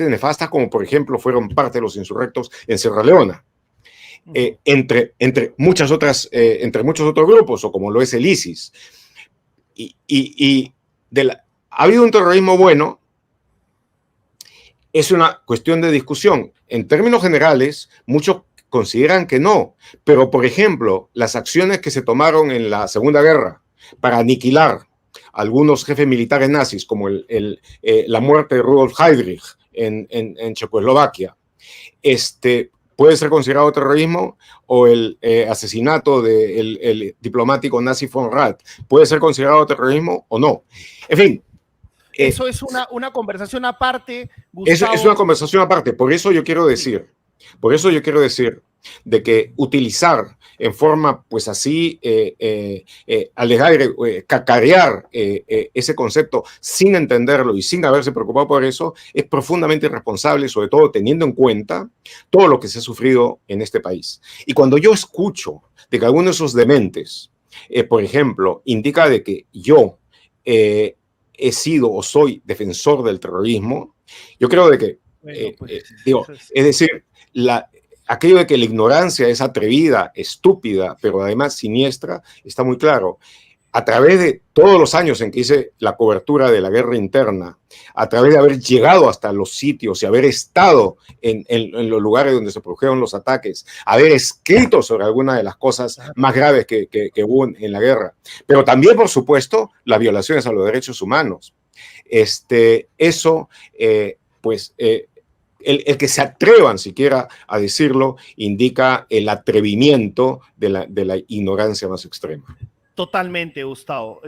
Speaker 2: nefastas, como por ejemplo fueron parte de los insurrectos en Sierra Leona, entre muchos otros grupos, o como lo es el ISIS. Ha habido un terrorismo bueno, es una cuestión de discusión. En términos generales, muchos consideran que no, pero por ejemplo, las acciones que se tomaron en la Segunda Guerra para aniquilar algunos jefes militares nazis, como la muerte de Rudolf Heydrich en Checoslovaquia, puede ser considerado terrorismo, o el asesinato del diplomático nazi von Rath puede ser considerado terrorismo o no. En fin.
Speaker 1: Eso es una conversación aparte, Gustavo.
Speaker 2: Es una conversación aparte. Por eso yo quiero decir de que utilizar en forma, pues así, alegar, cacarear ese concepto sin entenderlo y sin haberse preocupado por eso, es profundamente irresponsable, sobre todo teniendo en cuenta todo lo que se ha sufrido en este país. Y cuando yo escucho de que algunos de esos dementes, por ejemplo, indica de que yo he sido o soy defensor del terrorismo, yo creo de que, es decir, aquello de que la ignorancia es atrevida, estúpida, pero además siniestra, está muy claro. A través de todos los años en que hice la cobertura de la guerra interna, a través de haber llegado hasta los sitios y haber estado en los lugares donde se produjeron los ataques, haber escrito sobre algunas de las cosas más graves que hubo en la guerra, pero también, por supuesto, las violaciones a los derechos humanos. El que se atrevan siquiera a decirlo indica el atrevimiento de la ignorancia más extrema.
Speaker 1: Totalmente, Gustavo.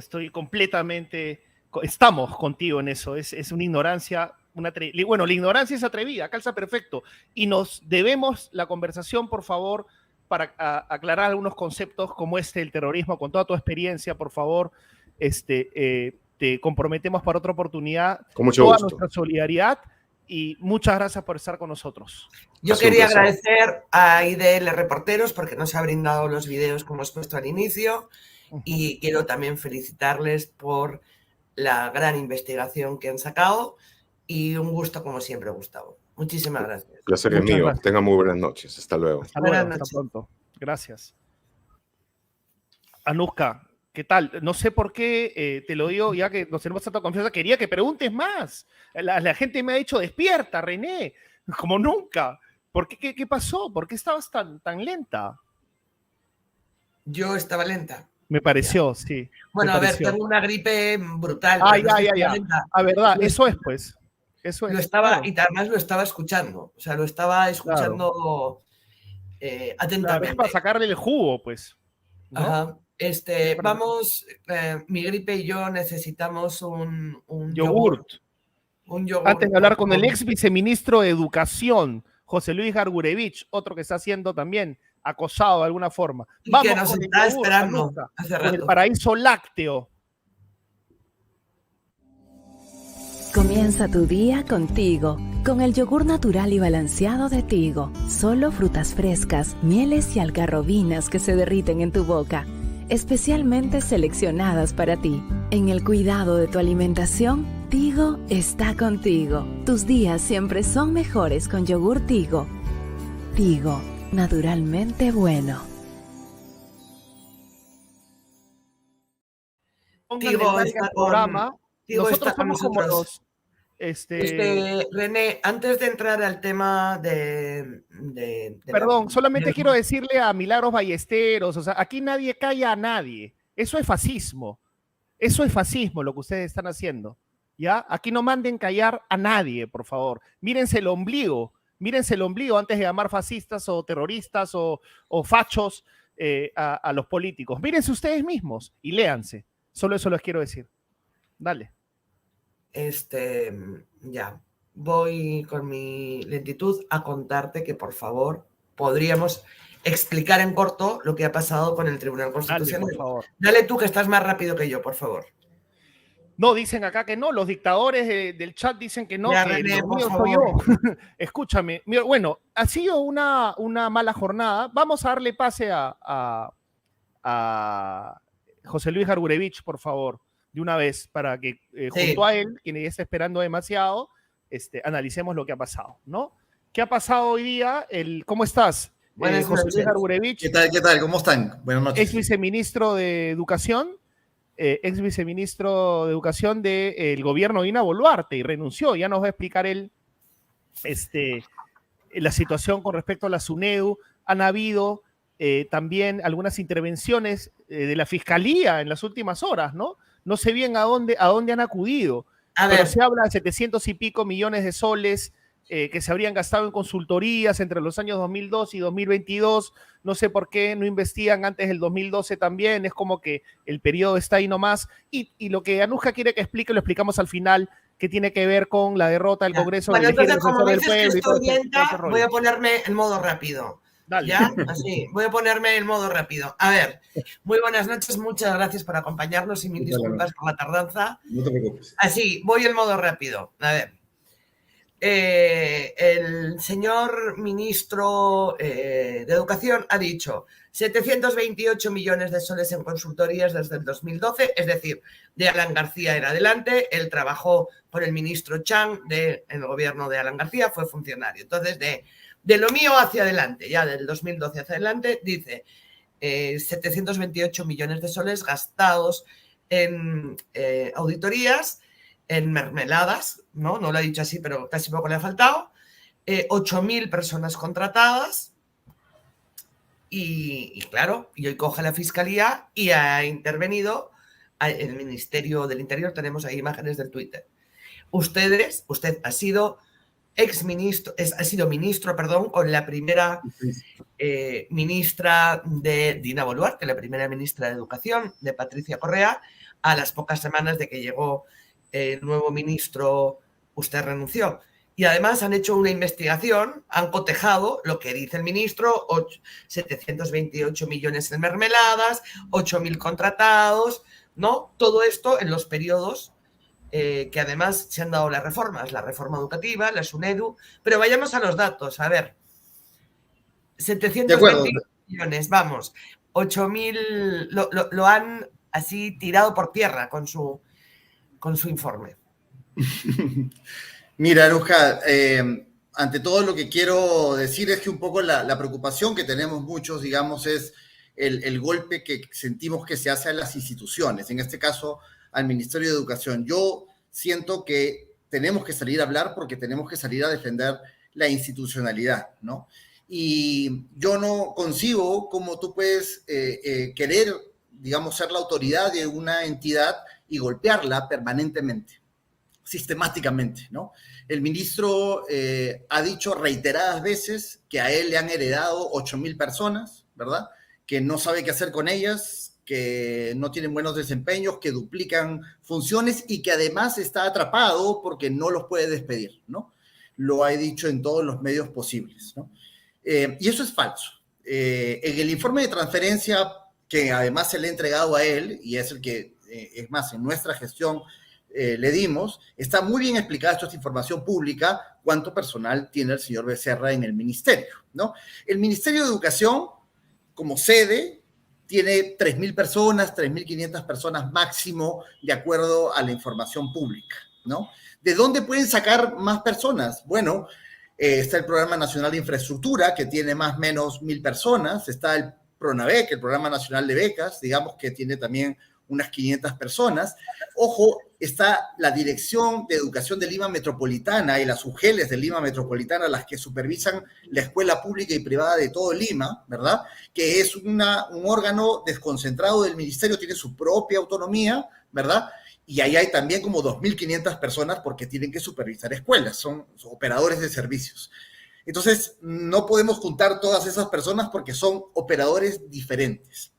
Speaker 1: Estamos contigo en eso. Es una ignorancia, bueno, la ignorancia es atrevida, calza perfecto. Y nos debemos la conversación, por favor, para aclarar algunos conceptos como el terrorismo, con toda tu experiencia, por favor. Te comprometemos para otra oportunidad.
Speaker 2: Con mucho
Speaker 1: toda
Speaker 2: gusto.
Speaker 1: Nuestra solidaridad. Y muchas gracias por estar con nosotros.
Speaker 3: Yo quería agradecer a IDL Reporteros porque nos ha brindado los videos que hemos puesto al inicio, y quiero también felicitarles por la gran investigación que han sacado, y un gusto como siempre, Gustavo. Muchísimas gracias.
Speaker 2: Placer es mío.
Speaker 1: Gracias.
Speaker 2: Tengan muy buenas noches. Hasta luego.
Speaker 1: Hasta luego.
Speaker 3: Buenas noches.
Speaker 1: Hasta pronto. Gracias. Anuska, ¿qué tal? No sé por qué, te lo digo, ya que nos tenemos tanta confianza, quería que preguntes más. La gente me ha dicho, despierta, René, como nunca. ¿Por qué? ¿Qué pasó? ¿Por qué estabas tan lenta?
Speaker 3: Yo estaba lenta.
Speaker 1: Me pareció, sí.
Speaker 3: Bueno, a ver, tengo una gripe brutal.
Speaker 1: Ya. A verdad, eso es, pues. Eso es.
Speaker 3: Lo estaba, y además lo estaba escuchando. O sea, lo estaba escuchando atentamente.
Speaker 1: Claro, es para sacarle el jugo, pues, ¿no?
Speaker 3: Ajá. Vamos, mi gripe y yo necesitamos un
Speaker 1: yogurt.
Speaker 3: Un yogurt.
Speaker 1: Antes de hablar con el ex viceministro de Educación, José Luis Gargurevich, otro que está siendo también acosado de alguna forma.
Speaker 3: Y
Speaker 1: vamos
Speaker 3: que nos
Speaker 1: con
Speaker 3: está
Speaker 1: el yogur,
Speaker 3: esperando
Speaker 1: Anuska,
Speaker 3: hace
Speaker 1: con
Speaker 3: rato.
Speaker 1: el paraíso lácteo.
Speaker 8: Comienza tu día con Tigo, con el yogur natural y balanceado de Tigo. Solo frutas frescas, mieles y algarrobinas que se derriten en tu boca, especialmente seleccionadas para ti. En el cuidado de tu alimentación, Tigo está contigo. Tus días siempre son mejores con yogur Tigo. Tigo, naturalmente bueno.
Speaker 1: Pónganle
Speaker 3: Tigo
Speaker 1: like
Speaker 3: está
Speaker 1: al programa.
Speaker 3: Tigo
Speaker 1: Nosotros
Speaker 3: está con
Speaker 1: somos como
Speaker 3: nosotros.
Speaker 1: los...
Speaker 3: René, antes de entrar al tema de
Speaker 1: Perdón, solamente quiero decirle a Milagros Ballesteros, o sea, aquí nadie calla a nadie. Eso es fascismo. Eso es fascismo lo que ustedes están haciendo. ¿Ya? Aquí no manden callar a nadie, por favor. Mírense el ombligo antes de llamar fascistas o terroristas o fachos a los políticos. Mírense ustedes mismos y léanse. Solo eso les quiero decir. Dale.
Speaker 3: Ya, voy con mi lentitud a contarte que, por favor, podríamos explicar en corto lo que ha pasado con el Tribunal Constitucional.
Speaker 1: Dale, por favor.
Speaker 3: Dale tú, que estás más rápido que yo, por favor.
Speaker 1: No, dicen acá que no, los dictadores del chat dicen que no,
Speaker 3: Ya,
Speaker 1: que
Speaker 3: René,
Speaker 1: lo
Speaker 3: por
Speaker 1: mío
Speaker 3: favor.
Speaker 1: soy yo. Escúchame, bueno, ha sido una mala jornada. Vamos a darle pase a José Luis Gargurevich, por favor, de una vez, para que junto a él, quien ya está esperando demasiado, analicemos lo que ha pasado, ¿no? ¿Qué ha pasado hoy día? ¿Cómo estás?
Speaker 3: Buenas
Speaker 1: José
Speaker 3: noches.
Speaker 1: Luis Gargurevich,
Speaker 9: ¿Qué tal? ¿Cómo están? Buenas noches.
Speaker 1: ex viceministro de Educación, del gobierno de Dina Boluarte, y renunció. Ya nos va a explicar él la situación con respecto a la SUNEDU. Han habido también algunas intervenciones de la Fiscalía en las últimas horas, ¿no? No sé bien a dónde han acudido, pero se habla de 700 y pico millones de soles que se habrían gastado en consultorías entre los años 2012 y 2022. No sé por qué no investigan antes del 2012 también. Es como que el periodo está ahí nomás. Y lo que Anuska quiere que explique, lo explicamos al final, que tiene que ver con la derrota del Congreso.
Speaker 3: Bueno, entonces, como
Speaker 1: del
Speaker 3: dices que estoy lenta, voy a ponerme en modo rápido.
Speaker 1: Dale.
Speaker 3: ¿Ya? Así, voy a ponerme en modo rápido. A ver, muy buenas noches, muchas gracias por acompañarnos y mil disculpas por la tardanza.
Speaker 9: No te preocupes.
Speaker 3: Así, voy en modo rápido. A ver. El señor ministro de Educación ha dicho 728 millones de soles en consultorías desde el 2012, es decir, de Alan García en adelante. Él trabajó con el ministro Chang en el gobierno de Alan García, fue funcionario. Entonces, de lo mío hacia adelante, ya del 2012 hacia adelante, dice 728 millones de soles gastados en auditorías, en mermeladas, ¿no? No lo he dicho así, pero casi poco le ha faltado. 8.000 personas contratadas. Y claro, y hoy coge la Fiscalía y ha intervenido el Ministerio del Interior. Tenemos ahí imágenes del Twitter. Usted ha sido ministro, con la primera ministra de Dina Boluarte, la primera ministra de Educación, de Patricia Correa. A las pocas semanas de que llegó el nuevo ministro, usted renunció. Y además han hecho una investigación, han cotejado lo que dice el ministro, 728 millones en mermeladas, 8.000 contratados, ¿no? Todo esto en los periodos que además se han dado las reformas, la reforma educativa, la SUNEDU. Pero vayamos a los datos, a ver. 728 millones, vamos. 8.000 lo han así tirado por tierra con su informe.
Speaker 9: Mira, Anuska, ante todo lo que quiero decir es que un poco la preocupación que tenemos muchos, digamos, es el golpe que sentimos que se hace a las instituciones, en este caso al Ministerio de Educación. Yo siento que tenemos que salir a hablar porque tenemos que salir a defender la institucionalidad, ¿no? Y yo no concibo cómo tú puedes querer, digamos, ser la autoridad de una entidad y golpearla permanentemente, sistemáticamente, ¿no? El ministro ha dicho reiteradas veces que a él le han heredado 8.000 personas, ¿verdad? Que no sabe qué hacer con ellas, que no tienen buenos desempeños, que duplican funciones y que además está atrapado porque no los puede despedir, ¿no? Lo ha dicho en todos los medios posibles, ¿no? Y eso es falso. En el informe de transferencia, que además se le ha entregado a él, y es el que, es más, en nuestra gestión le dimos, está muy bien explicada, esto es información pública, cuánto personal tiene el señor Becerra en el ministerio, ¿no? El Ministerio de Educación, como sede, tiene 3.000 personas, 3.500 personas máximo, de acuerdo a la información pública, ¿no? ¿De dónde pueden sacar más personas? Bueno, está el Programa Nacional de Infraestructura, que tiene más o menos 1.000 personas, está el PRONAVEC, el Programa Nacional de Becas, digamos que tiene también unas 500 personas. Ojo, está la Dirección de Educación de Lima Metropolitana y las UGELES de Lima Metropolitana, las que supervisan la escuela pública y privada de todo Lima, ¿verdad? Que es un órgano desconcentrado del ministerio, tiene su propia autonomía, ¿verdad? Y ahí hay también como 2.500 personas porque tienen que supervisar escuelas, son operadores de servicios. Entonces, no podemos juntar todas esas personas porque son operadores diferentes.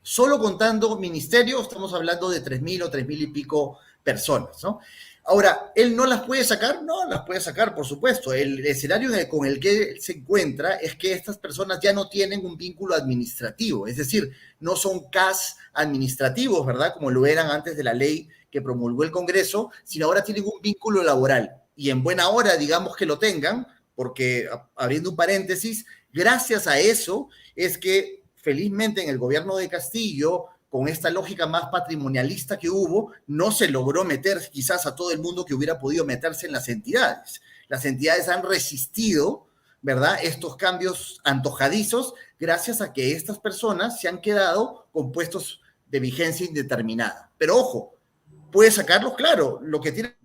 Speaker 9: Solo contando ministerio, estamos hablando de 3.000 o 3.000 y pico personas, ¿no? Ahora, ¿él no las puede sacar? No, las puede sacar, por supuesto. El escenario con el que él se encuentra es que estas personas ya no tienen un vínculo administrativo, es decir, no son CAS administrativos, ¿verdad? Como lo eran antes de la ley que promulgó el Congreso, sino ahora tienen un vínculo laboral. Y en buena hora, digamos que lo tengan, porque, abriendo un paréntesis, gracias a eso es que felizmente en el gobierno de Castillo, con esta lógica más patrimonialista que hubo, no se logró meter quizás a todo el mundo que hubiera podido meterse en las entidades. Las entidades han resistido, ¿verdad?, estos cambios antojadizos gracias a que estas personas se han quedado con puestos de vigencia indeterminada. Pero ojo, puede sacarlos, claro, lo que tiene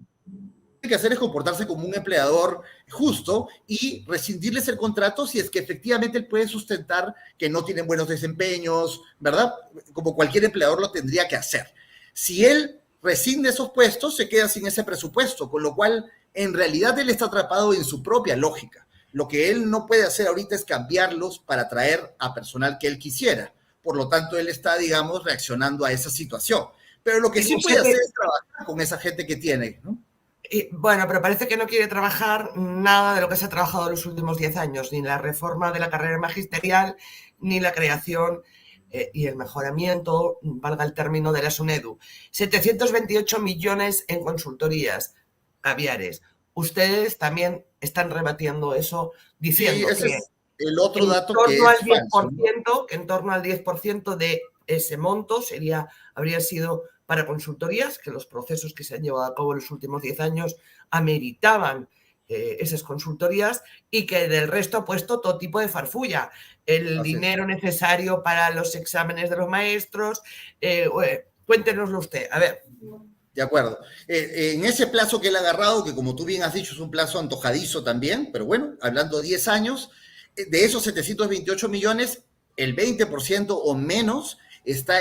Speaker 9: que hacer es comportarse como un empleador justo y rescindirles el contrato si es que efectivamente él puede sustentar que no tienen buenos desempeños, ¿verdad? Como cualquier empleador lo tendría que hacer. Si él rescinde esos puestos, se queda sin ese presupuesto, con lo cual En realidad él está atrapado en su propia lógica. Lo que él no puede hacer ahorita es cambiarlos para traer a personal que él quisiera. Por lo tanto, él está, digamos, reaccionando a esa situación. Pero lo que sí puede hacer es trabajar con esa gente que tiene, ¿no?
Speaker 3: Bueno, pero parece que no quiere trabajar nada de lo que se ha trabajado en los últimos 10 años, ni la reforma de la carrera magisterial, ni la creación y el mejoramiento, valga el término, de la SUNEDU. 728 millones en consultorías aviares. Ustedes también están rebatiendo eso, diciendo
Speaker 9: ese es el otro dato que
Speaker 3: es
Speaker 9: falso, ¿no?
Speaker 3: que en torno al 10% de ese monto habría sido para consultorías, que los procesos que se han llevado a cabo en los últimos 10 años ameritaban esas consultorías, y que del resto ha puesto todo tipo de farfulla. El dinero necesario para los exámenes de los maestros. Cuéntenoslo usted, a ver.
Speaker 9: De acuerdo. En ese plazo que él ha agarrado, que como tú bien has dicho es un plazo antojadizo también, pero bueno, hablando de 10 años, de esos 728 millones, el 20% o menos está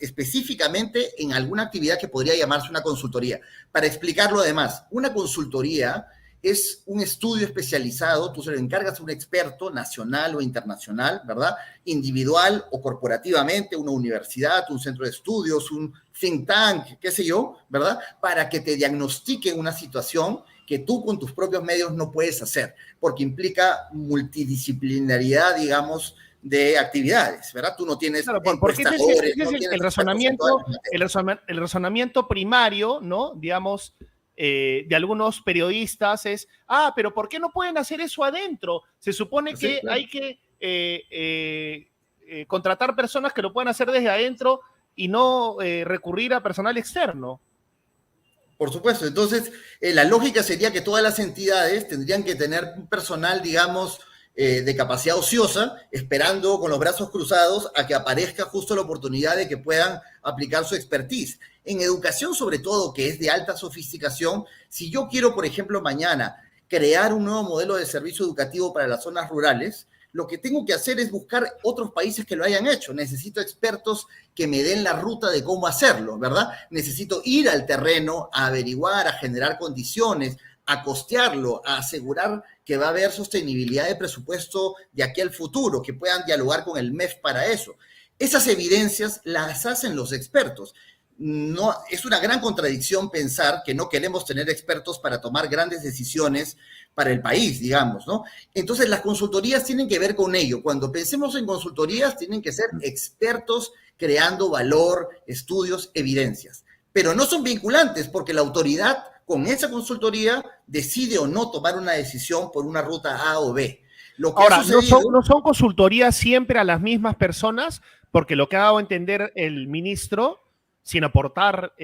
Speaker 9: específicamente en alguna actividad que podría llamarse una consultoría. Para explicarlo además, una consultoría es un estudio especializado, tú se lo encargas a un experto nacional o internacional, ¿verdad? Individual o corporativamente, una universidad, un centro de estudios, un think tank, qué sé yo, ¿verdad? Para que te diagnostique una situación que tú con tus propios medios no puedes hacer, porque implica multidisciplinaridad, digamos, de actividades, ¿verdad? Tú no tienes
Speaker 1: porque ese es el razonamiento primario, ¿no? Digamos, de algunos periodistas es, pero ¿por qué no pueden hacer eso adentro? Se supone que claro, hay que contratar personas que lo puedan hacer desde adentro y no recurrir a personal externo.
Speaker 9: Por supuesto, entonces la lógica sería que todas las entidades tendrían que tener un personal, digamos, de capacidad ociosa, esperando con los brazos cruzados a que aparezca justo la oportunidad de que puedan aplicar su expertise. En educación, sobre todo, que es de alta sofisticación, si yo quiero, por ejemplo, mañana crear un nuevo modelo de servicio educativo para las zonas rurales, lo que tengo que hacer es buscar otros países que lo hayan hecho. Necesito expertos que me den la ruta de cómo hacerlo, ¿verdad? Necesito ir al terreno a averiguar, a generar condiciones, a costearlo, a asegurar que va a haber sostenibilidad de presupuesto de aquí al futuro, que puedan dialogar con el MEF para eso. Esas evidencias las hacen los expertos. No, es una gran contradicción pensar que no queremos tener expertos para tomar grandes decisiones para el país, digamos, ¿no? Entonces, las consultorías tienen que ver con ello. Cuando pensemos en consultorías, tienen que ser expertos creando valor, estudios, evidencias. Pero no son vinculantes porque la autoridad con esa consultoría decide o no tomar una decisión por una ruta A o B. Lo que
Speaker 1: ahora, no son consultorías siempre a las mismas personas, porque lo que ha dado a entender el ministro, sin aportar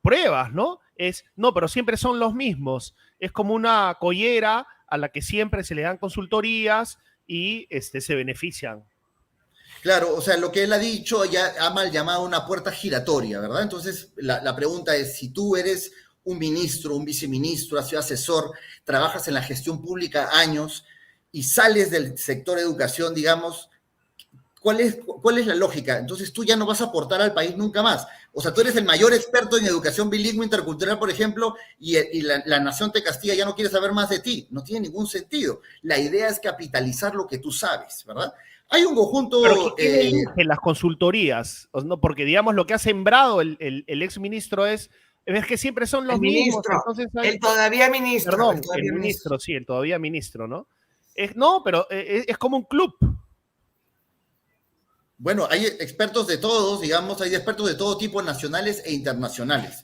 Speaker 1: pruebas, ¿no? Pero siempre son los mismos. Es como una collera a la que siempre se le dan consultorías y se benefician.
Speaker 9: Claro, o sea, lo que él ha dicho ya ha mal llamado una puerta giratoria, ¿verdad? Entonces, la pregunta es, si tú eres un ministro, un viceministro, has sido asesor, trabajas en la gestión pública años y sales del sector educación, digamos, ¿cuál es la lógica? Entonces tú ya no vas a aportar al país nunca más. O sea, tú eres el mayor experto en educación bilingüe intercultural, por ejemplo, y la nación te castiga, ya no quiere saber más de ti. No tiene ningún sentido. La idea es capitalizar lo que tú sabes, ¿verdad? Hay un conjunto...
Speaker 1: Pero en las consultorías, ¿no? Porque digamos lo que ha sembrado el exministro es que siempre son los mismos. Entonces
Speaker 3: el todavía ministro.
Speaker 1: Perdón, el ministro, sí, el todavía ministro, ¿no? Pero es como un club.
Speaker 9: Bueno, hay expertos de todos, digamos, hay expertos de todo tipo, nacionales e internacionales.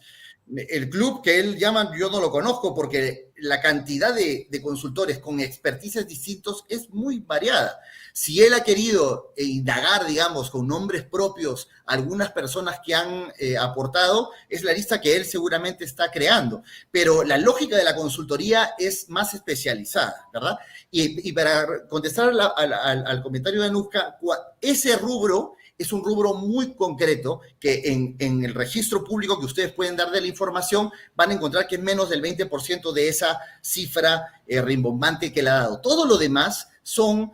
Speaker 9: El club que él llama, yo no lo conozco porque la cantidad de consultores con expertices distintos es muy variada. Si él ha querido indagar, digamos, con nombres propios algunas personas que han aportado, es la lista que él seguramente está creando. Pero la lógica de la consultoría es más especializada, ¿verdad? Y para contestar al comentario de Anuska, ese rubro es un rubro muy concreto que en el registro público que ustedes pueden dar de la información van a encontrar que es menos del 20% de esa cifra rimbombante que le ha dado. Todo lo demás son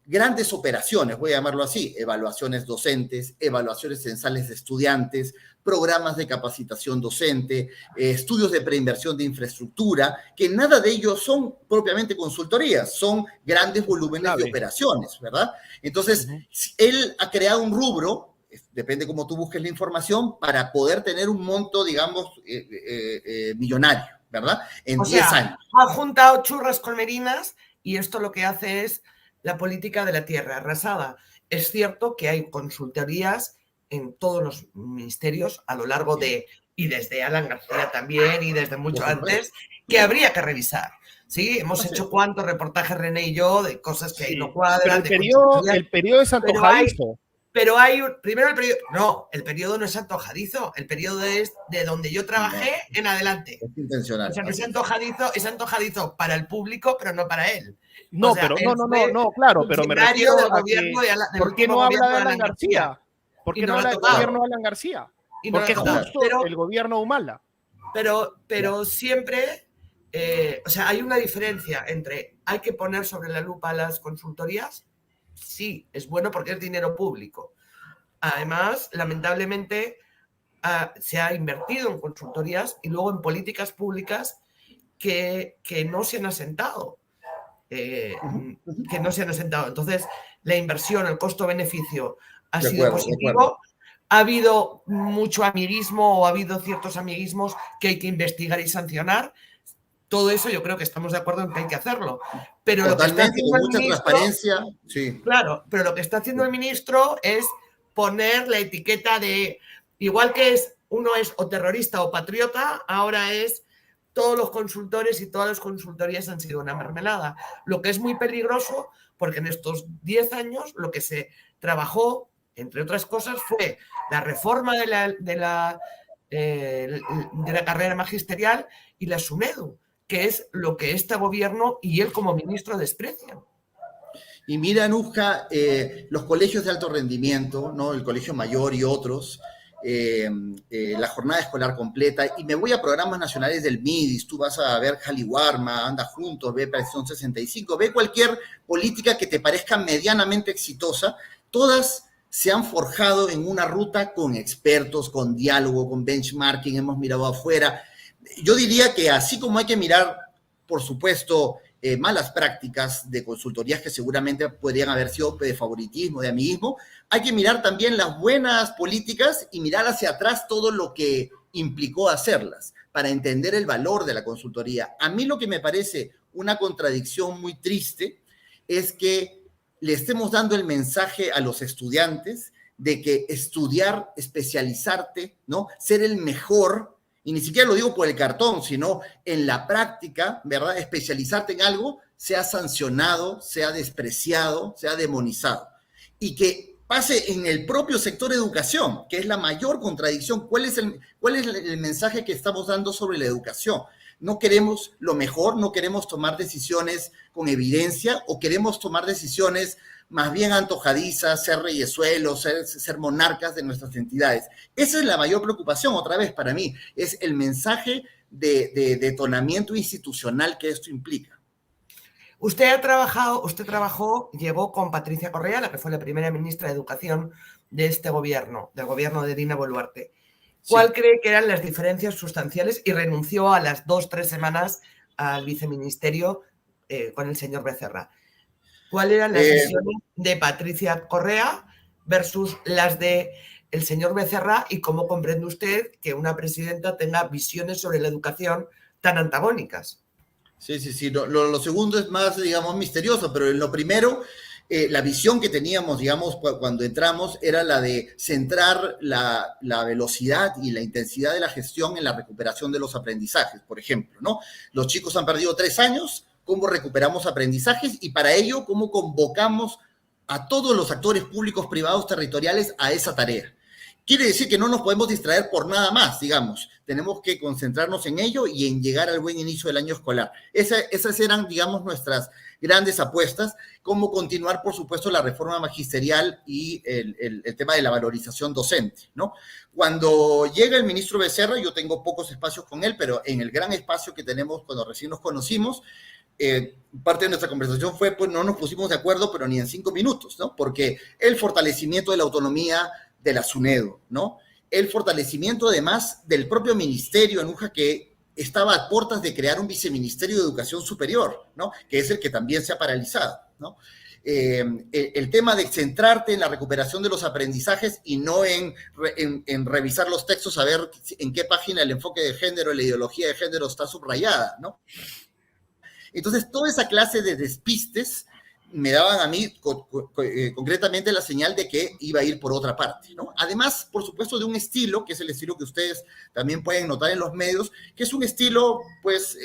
Speaker 9: grandes operaciones, voy a llamarlo así, evaluaciones docentes, evaluaciones censales de estudiantes, programas de capacitación docente, estudios de preinversión de infraestructura, que nada de ellos son propiamente consultorías, son grandes volúmenes de operaciones, ¿verdad? Entonces, él ha creado un rubro, depende cómo tú busques la información, para poder tener un monto, digamos, millonario, ¿verdad? En 10 años.
Speaker 3: Ha juntado churras con merinas y esto lo que hace es la política de la tierra arrasada. Es cierto que hay consultorías en todos los ministerios a lo largo de, y desde Alan García también, y desde mucho antes, que habría que revisar. Sí, hemos hecho cuantos reportajes, René y yo, de cosas que ahí no cuadran.
Speaker 1: Pero el periodo es antojadizo.
Speaker 3: Pero hay, primero el periodo, no, el periodo no es antojadizo, el periodo es de donde yo trabajé en adelante.
Speaker 9: Es intencional.
Speaker 3: O sea, es antojadizo para el público, pero no para él.
Speaker 1: No,
Speaker 3: o sea,
Speaker 1: pero no, claro, pero me refiero a que, ¿por qué no habla de Alan García? ¿Por qué no habla del gobierno de Alan García? Porque justo el gobierno de Humala.
Speaker 3: Pero siempre, o sea, hay una diferencia entre hay que poner sobre la lupa las consultorías. Sí, es bueno porque es dinero público. Además, lamentablemente, se ha invertido en consultorías y luego en políticas públicas que no se han asentado. Entonces, la inversión, el costo-beneficio ha sido positivo. Ha habido mucho amiguismo o ha habido ciertos amiguismos que hay que investigar y sancionar. Todo eso yo creo que estamos de acuerdo en que hay que hacerlo. Pero
Speaker 9: totalmente, con mucha transparencia. Sí.
Speaker 3: Claro, pero lo que está haciendo el ministro es poner la etiqueta de, igual que uno es o terrorista o patriota, ahora es todos los consultores y todas las consultorías han sido una mermelada. Lo que es muy peligroso, porque en estos 10 años lo que se trabajó, entre otras cosas, fue la reforma de la carrera magisterial y la SUNEDU, que es lo que este gobierno y él como ministro desprecian.
Speaker 9: Y mira, Anuska, los colegios de alto rendimiento, ¿no? El Colegio Mayor y otros, la jornada escolar completa, y me voy a programas nacionales del MIDIS, tú vas a ver Jaliwarma, Anda Juntos, ve Presión 65, ve cualquier política que te parezca medianamente exitosa, todas se han forjado en una ruta con expertos, con diálogo, con benchmarking, hemos mirado afuera. Yo diría que así como hay que mirar, por supuesto, malas prácticas de consultorías que seguramente podrían haber sido de favoritismo, de amiguismo, hay que mirar también las buenas políticas y mirar hacia atrás todo lo que implicó hacerlas para entender el valor de la consultoría. A mí lo que me parece una contradicción muy triste es que le estemos dando el mensaje a los estudiantes de que estudiar, especializarte, ¿no? Ser el mejor, y ni siquiera lo digo por el cartón, sino en la práctica, ¿verdad? Especializarte en algo, sea sancionado, sea despreciado, sea demonizado. Y que pase en el propio sector educación, que es la mayor contradicción. ¿Cuál es el mensaje que estamos dando sobre la educación? No queremos lo mejor, no queremos tomar decisiones con evidencia o queremos tomar decisiones más bien antojadizas, ser reyesuelos, ser monarcas de nuestras entidades. Esa es la mayor preocupación, otra vez, para mí, es el mensaje de detonamiento institucional que esto implica.
Speaker 3: Usted trabajó, llegó con Patricia Correa, la que fue la primera ministra de Educación de este gobierno, del gobierno de Dina Boluarte. ¿Cuál cree que eran las diferencias sustanciales? Y renunció a las 2-3 semanas al viceministerio con el señor Becerra. ¿Cuáles eran las decisiones de Patricia Correa versus las de el señor Becerra? ¿Y cómo comprende usted que una presidenta tenga visiones sobre la educación tan antagónicas?
Speaker 9: Sí. Lo segundo es más, digamos, misterioso, pero en lo primero, la visión que teníamos, digamos, cuando entramos era la de centrar la velocidad y la intensidad de la gestión en la recuperación de los aprendizajes, por ejemplo, ¿no? Los chicos han perdido 3 años, ¿cómo recuperamos aprendizajes? Y para ello, ¿cómo convocamos a todos los actores públicos, privados, territoriales a esa tarea? Quiere decir que no nos podemos distraer por nada más, digamos. Tenemos que concentrarnos en ello y en llegar al buen inicio del año escolar. Esas eran, digamos, nuestras grandes apuestas. Cómo continuar, por supuesto, la reforma magisterial y el tema de la valorización docente, ¿no? Cuando llega el ministro Becerra, yo tengo pocos espacios con él, pero en el gran espacio que tenemos cuando recién nos conocimos, parte de nuestra conversación fue, pues no nos pusimos de acuerdo, pero ni en 5 minutos, ¿no? Porque el fortalecimiento de la autonomía de la SUNEDU, ¿no? El fortalecimiento además del propio ministerio, Anuja, que estaba a puertas de crear un viceministerio de Educación Superior, ¿no? Que es el que también se ha paralizado, ¿no? El tema de centrarte en la recuperación de los aprendizajes y no en revisar los textos, a ver en qué página el enfoque de género, la ideología de género está subrayada, ¿no? Entonces, toda esa clase de despistes me daban a mí concretamente la señal de que iba a ir por otra parte, ¿no? Además, por supuesto, de un estilo, que es el estilo que ustedes también pueden notar en los medios, que es un estilo, pues,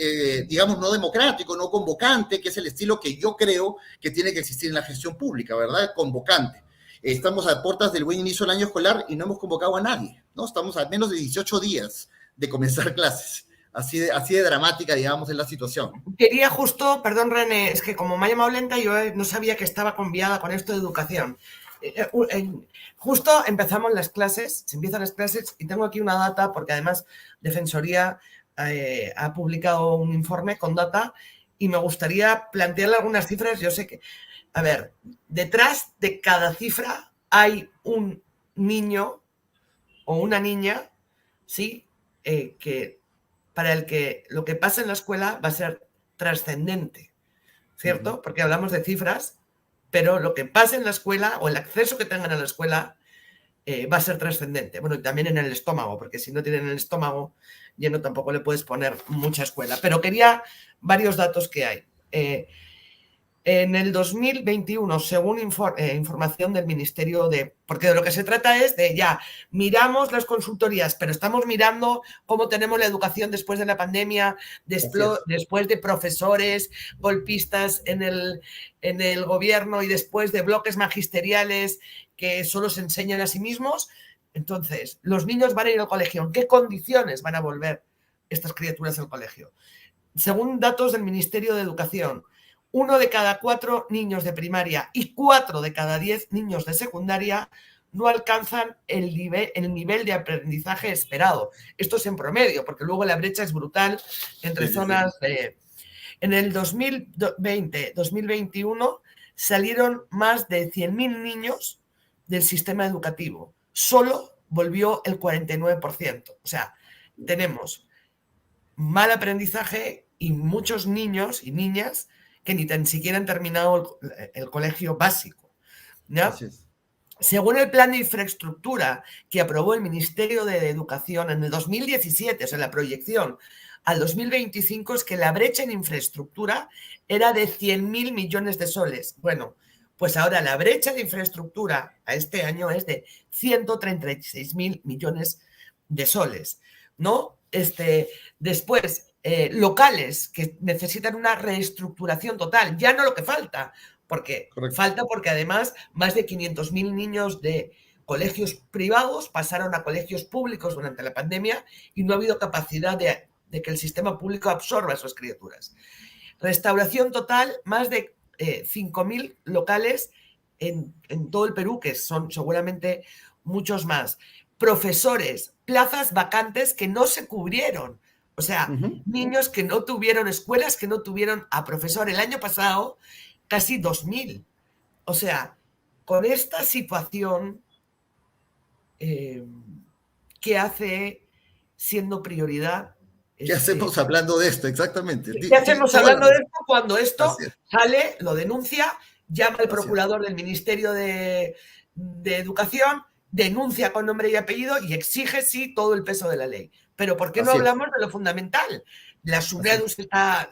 Speaker 9: digamos, no democrático, no convocante, que es el estilo que yo creo que tiene que existir en la gestión pública, ¿verdad? Convocante. Estamos a puertas del buen inicio del año escolar y no hemos convocado a nadie, ¿no? Estamos a menos de 18 días de comenzar clases. Así de dramática, digamos, es la situación.
Speaker 3: Quería justo, perdón René, es que como me ha llamado lenta, yo no sabía que estaba conviada con esto de educación. Justo empezamos las clases, se empiezan las clases y tengo aquí una data, porque además Defensoría ha publicado un informe con data y me gustaría plantearle algunas cifras. Yo sé que, a ver, detrás de cada cifra hay un niño o una niña, ¿sí? Que para el que lo que pasa en la escuela va a ser trascendente, ¿cierto? Porque hablamos de cifras, pero lo que pasa en la escuela o el acceso que tengan a la escuela va a ser trascendente. Bueno, y también en el estómago, porque si no tienen el estómago lleno tampoco le puedes poner mucha escuela. Pero quería varios datos que hay. En el 2021, según información del Ministerio porque de lo que se trata es de ya, miramos las consultorías, pero estamos mirando cómo tenemos la educación después de la pandemia, después de profesores golpistas en el gobierno y después de bloques magisteriales que solo se enseñan a sí mismos. Entonces, los niños van a ir al colegio. ¿En qué condiciones van a volver estas criaturas al colegio? Según datos del Ministerio de Educación, 1 de cada 4 niños de primaria y 4 de cada 10 niños de secundaria no alcanzan el nivel de aprendizaje esperado. Esto es en promedio, porque luego la brecha es brutal entre zonas de... En el 2020-2021 salieron más de 100.000 niños del sistema educativo. Solo volvió el 49%. O sea, tenemos mal aprendizaje y muchos niños y niñas que ni tan siquiera han terminado el colegio básico, ¿no? Según el plan de infraestructura que aprobó el Ministerio de Educación en el 2017, o sea, la proyección al 2025 es que la brecha en infraestructura era de 100.000 millones de soles. Bueno, pues ahora la brecha de infraestructura a este año es de 136.000 millones de soles, ¿no? Después, locales que necesitan una reestructuración total, ya no lo que falta, porque falta porque además más de 500.000 niños de colegios privados pasaron a colegios públicos durante la pandemia y no ha habido capacidad de que el sistema público absorba a esas criaturas. Restauración total, más de 5.000 locales en todo el Perú, que son seguramente muchos más. Profesores, plazas vacantes que no se cubrieron. O sea, niños que no tuvieron, escuelas que no tuvieron a profesor. El año pasado, casi 2.000. O sea, con esta situación, ¿qué hace siendo prioridad?
Speaker 9: ¿Qué hacemos hablando de esto? Exactamente.
Speaker 3: ¿Qué hacemos hablando de esto cuando esto sale, lo denuncia, llama al procurador del Ministerio de Educación, denuncia con nombre y apellido y exige, sí, todo el peso de la ley? Pero ¿por qué no hablamos de lo fundamental? La SUNEDU se está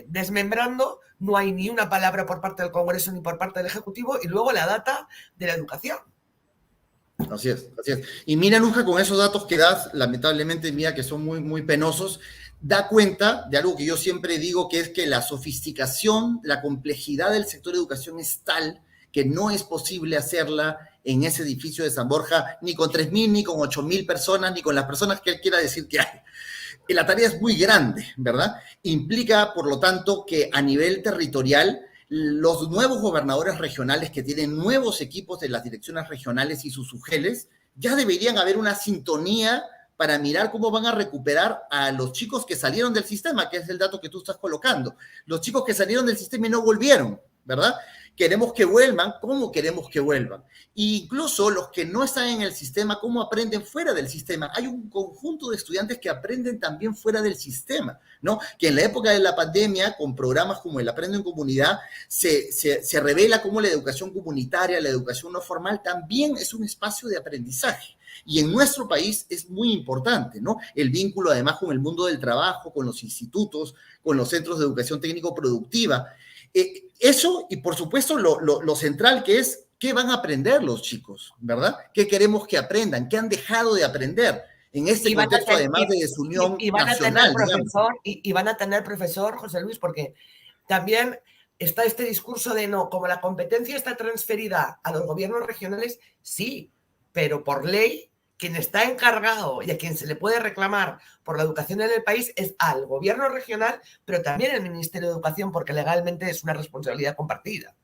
Speaker 3: desmembrando, no hay ni una palabra por parte del Congreso ni por parte del Ejecutivo, y luego la data de la educación.
Speaker 9: Así es, así es. Y mira, Anuja, con esos datos que das, lamentablemente, mira, que son muy, muy penosos, da cuenta de algo que yo siempre digo, que es que la sofisticación, la complejidad del sector de educación es tal que no es posible hacerla en ese edificio de San Borja, ni con 3.000, ni con 8.000 personas, ni con las personas que él quiera decir que hay. La tarea es muy grande, ¿verdad? Implica, por lo tanto, que a nivel territorial, los nuevos gobernadores regionales que tienen nuevos equipos de las direcciones regionales y sus UGELes, ya deberían haber una sintonía para mirar cómo van a recuperar a los chicos que salieron del sistema, que es el dato que tú estás colocando. Los chicos que salieron del sistema y no volvieron, ¿verdad? Queremos que vuelvan, ¿cómo queremos que vuelvan? E incluso los que no están en el sistema, ¿cómo aprenden fuera del sistema? Hay un conjunto de estudiantes que aprenden también fuera del sistema, ¿no? Que en la época de la pandemia, con programas como el Aprendo en Comunidad, se revela cómo la educación comunitaria, la educación no formal, también es un espacio de aprendizaje. Y en nuestro país es muy importante, ¿no? El vínculo además con el mundo del trabajo, con los institutos, con los centros de educación técnico-productiva. Eso, y por supuesto lo central que es, ¿qué van a aprender los chicos, verdad? ¿Qué queremos que aprendan? ¿Qué han dejado de aprender? En este contexto, además de desunión nacional,
Speaker 3: y van a tener profesor, José Luis, porque también está este discurso de no, como la competencia está transferida a los gobiernos regionales, sí, pero por ley, quien está encargado y a quien se le puede reclamar por la educación en el país es al gobierno regional, pero también al Ministerio de Educación, porque legalmente es una responsabilidad compartida.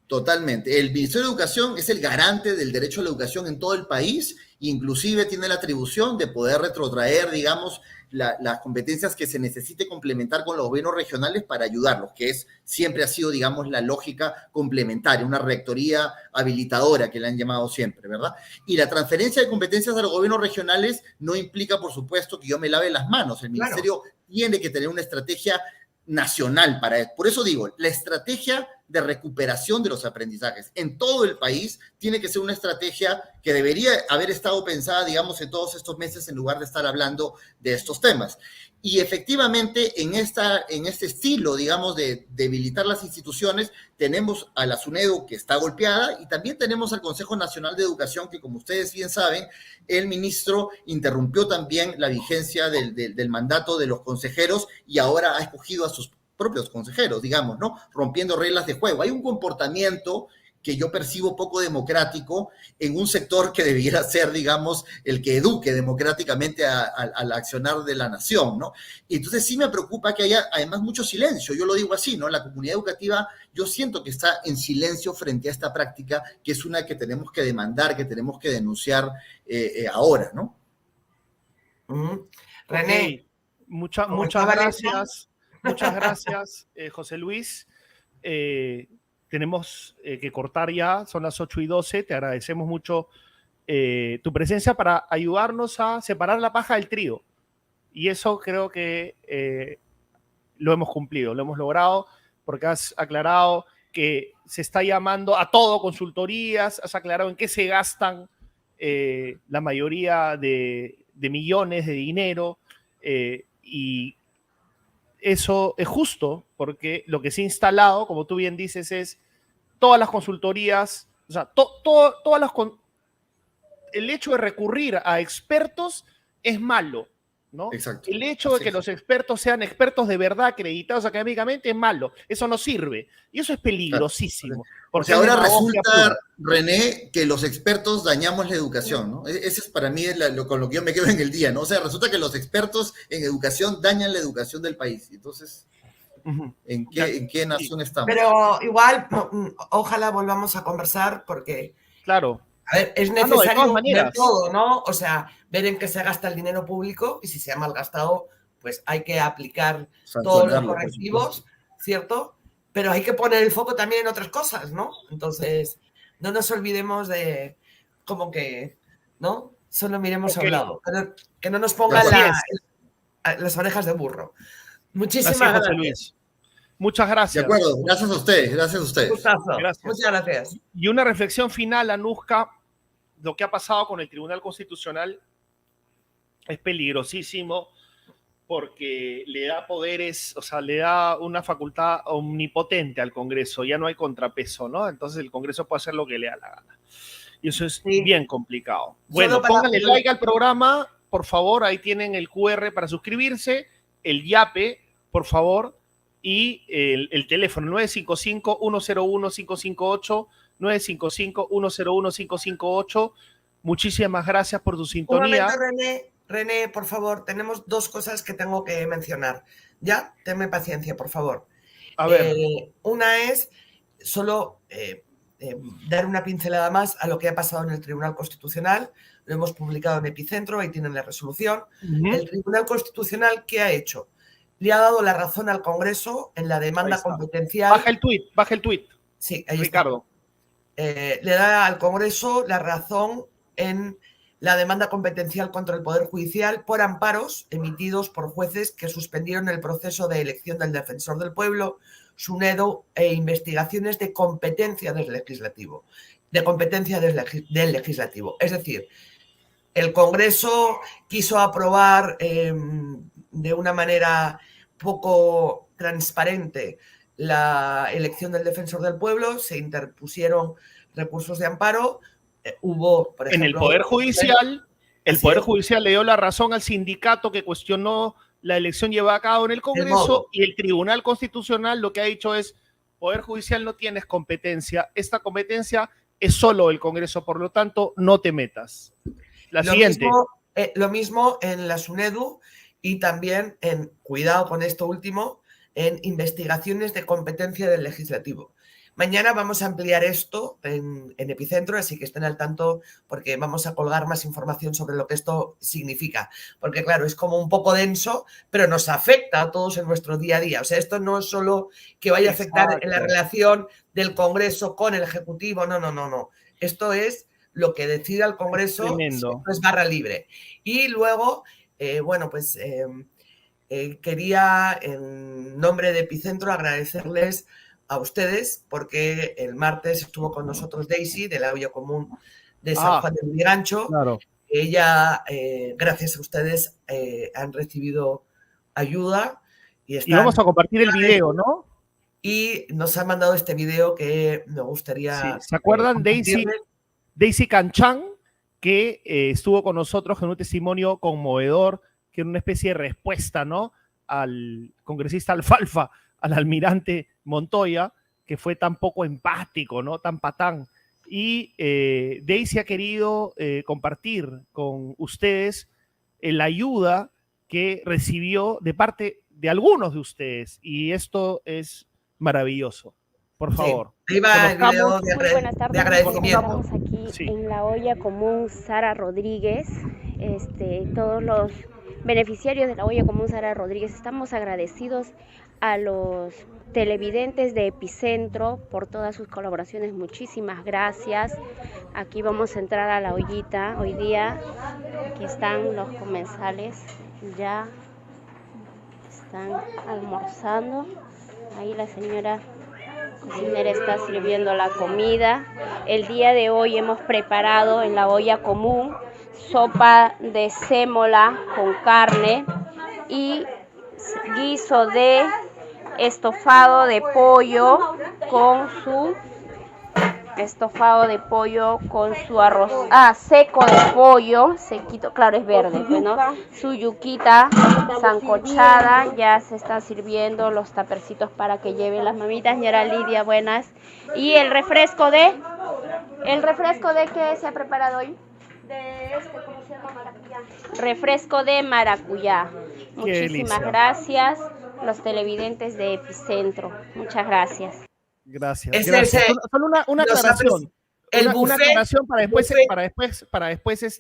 Speaker 9: Totalmente. El Ministerio de Educación es el garante del derecho a la educación en todo el país, inclusive tiene la atribución de poder retrotraer, digamos, las competencias que se necesite complementar con los gobiernos regionales para ayudarlos, que siempre ha sido, digamos, la lógica complementaria, una rectoría habilitadora que le han llamado siempre, ¿verdad? Y la transferencia de competencias a los gobiernos regionales no implica, por supuesto, que yo me lave las manos. El ministerio tiene que tener una estrategia nacional para eso. Por eso digo, la estrategia de recuperación de los aprendizajes en todo el país tiene que ser una estrategia que debería haber estado pensada, digamos, en todos estos meses en lugar de estar hablando de estos temas. Y efectivamente, en este estilo, digamos, de debilitar las instituciones, tenemos a la SUNEDU que está golpeada y también tenemos al Consejo Nacional de Educación que, como ustedes bien saben, el ministro interrumpió también la vigencia del mandato de los consejeros y ahora ha escogido a sus propios consejeros, digamos, ¿no? Rompiendo reglas de juego. Hay un comportamiento que yo percibo poco democrático en un sector que debiera ser, digamos, el que eduque democráticamente al accionar de la nación, ¿no? Y entonces sí me preocupa que haya además mucho silencio, yo lo digo así, ¿no? La comunidad educativa, yo siento que está en silencio frente a esta práctica, que es una que tenemos que demandar, que tenemos que denunciar ahora, ¿no?
Speaker 3: René.
Speaker 1: Muchas gracias. Muchas gracias, José Luis. Tenemos que cortar ya, son las 8:12. Te agradecemos mucho tu presencia para ayudarnos a separar la paja del trigo. Y eso creo que lo hemos cumplido, lo hemos logrado, porque has aclarado que se está llamando a todo consultorías, has aclarado en qué se gastan la mayoría de millones de dinero y eso es justo, porque lo que se ha instalado, como tú bien dices, es todas las consultorías, o sea, el hecho de recurrir a expertos es malo, ¿no?
Speaker 9: Exacto.
Speaker 1: El hecho de que los expertos sean expertos de verdad, acreditados académicamente, es malo. Eso no sirve. Y eso es peligrosísimo.
Speaker 9: Porque ahora resulta, René, que los expertos dañamos la educación, ¿no? Ese es para mí con lo que yo me quedo en el día, ¿no? O sea, resulta que los expertos en educación dañan la educación del país. Entonces, ¿en qué nación estamos?
Speaker 3: Pero igual, ojalá volvamos a conversar porque...
Speaker 1: Claro.
Speaker 3: A ver, es necesario ver todo, ¿no? O sea, ver en qué se gasta el dinero público y si se ha malgastado, pues hay que aplicar todos los correctivos, ¿cierto? Pero hay que poner el foco también en otras cosas, ¿no? Entonces, no nos olvidemos de como que, ¿no? Solo miremos a un lado. Que no nos pongan las orejas de burro. Muchísimas gracias. José Luis.
Speaker 1: Muchas gracias.
Speaker 9: De acuerdo, gracias a ustedes, gracias a ustedes.
Speaker 3: Gracias. Muchas gracias.
Speaker 1: Y una reflexión final, Anuska, lo que ha pasado con el Tribunal Constitucional es peligrosísimo porque le da poderes, o sea, le da una facultad omnipotente al Congreso, ya no hay contrapeso, ¿no? Entonces el Congreso puede hacer lo que le da la gana. Y eso es bien complicado. Bueno, pónganle like al programa, por favor, ahí tienen el QR para suscribirse, el YAPE, por favor, y el teléfono 955-101-558, 955-101-558. Muchísimas gracias por tu sintonía.
Speaker 3: Un momento, René, por favor, tenemos dos cosas que tengo que mencionar. ¿Ya? Tenme paciencia, por favor.
Speaker 1: A ver.
Speaker 3: Una es solo dar una pincelada más a lo que ha pasado en el Tribunal Constitucional. lo hemos publicado en Epicentro, ahí tienen la resolución.
Speaker 1: Ujú.
Speaker 3: El Tribunal Constitucional, ¿qué ha hecho? Le ha dado la razón al Congreso en la demanda
Speaker 1: Ahí está.
Speaker 3: competencial.
Speaker 1: Baja el tuit.
Speaker 3: Sí, ahí
Speaker 1: Ricardo.
Speaker 3: está. Le da al Congreso la razón en la demanda competencial contra el Poder Judicial por amparos emitidos por jueces que suspendieron el proceso de elección del Defensor del Pueblo, SUNEDO e investigaciones de competencia del Legislativo. Del Legislativo. Es decir, el Congreso quiso aprobar de una manera poco transparente la elección del Defensor del Pueblo, se interpusieron recursos de amparo, hubo, por ejemplo...
Speaker 1: En el Poder Judicial, Poder Judicial le dio la razón al sindicato que cuestionó la elección llevada a cabo en el Congreso, y el Tribunal Constitucional lo que ha dicho es: Poder Judicial, no tienes competencia, esta competencia es solo el Congreso, por lo tanto, no te metas. La siguiente.
Speaker 3: Lo mismo en la SUNEDU y también en, cuidado con esto último, en investigaciones de competencia del Legislativo. Mañana vamos a ampliar esto en Epicentro, así que estén al tanto porque vamos a colgar más información sobre lo que esto significa. Porque claro, es como un poco denso, pero nos afecta a todos en nuestro día a día. O sea, esto no es solo que vaya a afectar en la relación del Congreso con el Ejecutivo, no. Esto es lo que decida el Congreso, esto es barra libre. Y luego, quería en nombre de Epicentro agradecerles a ustedes, porque el martes estuvo con nosotros Daisy, de la Olla Común de San Juan de Lurigancho.
Speaker 1: Claro.
Speaker 3: Ella, gracias a ustedes, han recibido ayuda. Y
Speaker 1: vamos a compartir el video, ¿no?
Speaker 3: Y nos han mandado este video que me gustaría...
Speaker 1: Sí. ¿Se acuerdan? Daisy Canchán, que estuvo con nosotros en un testimonio conmovedor, que era una especie de respuesta, ¿no?, al congresista Alfalfa, al almirante Montoya, que fue tan poco empático, ¿no?, tan patán. Y Daisy ha querido compartir con ustedes la ayuda que recibió de parte de algunos de ustedes, y esto es maravilloso. Por favor.
Speaker 3: Sí, ahí va el video
Speaker 10: buenas tardes,
Speaker 3: de agradecimiento.
Speaker 10: Estamos aquí en la Olla Común Sara Rodríguez, todos los beneficiarios de la Olla Común Sara Rodríguez, estamos agradecidos a los televidentes de Epicentro por todas sus colaboraciones. Muchísimas gracias. Aquí vamos a entrar a la ollita hoy día. Aquí están los comensales, ya están almorzando. Ahí la señora cocinera está sirviendo la comida. El día de hoy hemos preparado en la olla común sopa de sémola con carne y guiso de estofado de pollo con su arroz seco de pollo, sequito, claro, es verde, ¿no? Su yuquita sancochada. Ya se están sirviendo los tapercitos para que lleven las mamitas. Señora Lidia, buenas. Y el refresco de ¿qué se ha preparado hoy? ¿Cómo se llama? Maracuyá. Refresco de maracuyá. Muchísimas gracias, los televidentes de Epicentro. Muchas gracias.
Speaker 1: Gracias. Solo una aclaración. Una aclaración para después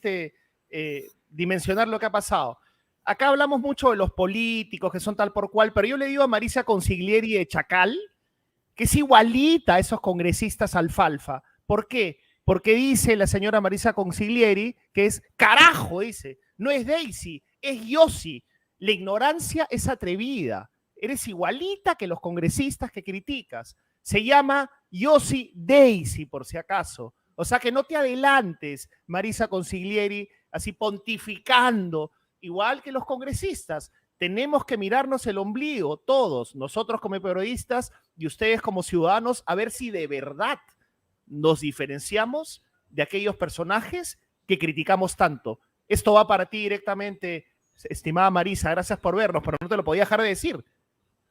Speaker 1: dimensionar lo que ha pasado. Acá hablamos mucho de los políticos que son tal por cual, pero yo le digo a Marisa Consiglieri de Chacal que es igualita a esos congresistas alfalfa. ¿Por qué? Porque dice la señora Marisa Consiglieri que es carajo, dice, no es Daisy, es Yossi. La ignorancia es atrevida. Eres igualita que los congresistas que criticas. Se llama Yossi Daisy, por si acaso. O sea que no te adelantes, Marisa Consiglieri, así pontificando, igual que los congresistas. Tenemos que mirarnos el ombligo, todos, nosotros como periodistas y ustedes como ciudadanos, a ver si de verdad nos diferenciamos de aquellos personajes que criticamos tanto. Esto va para ti directamente, estimada Marisa, gracias por vernos, pero no te lo podía dejar de decir.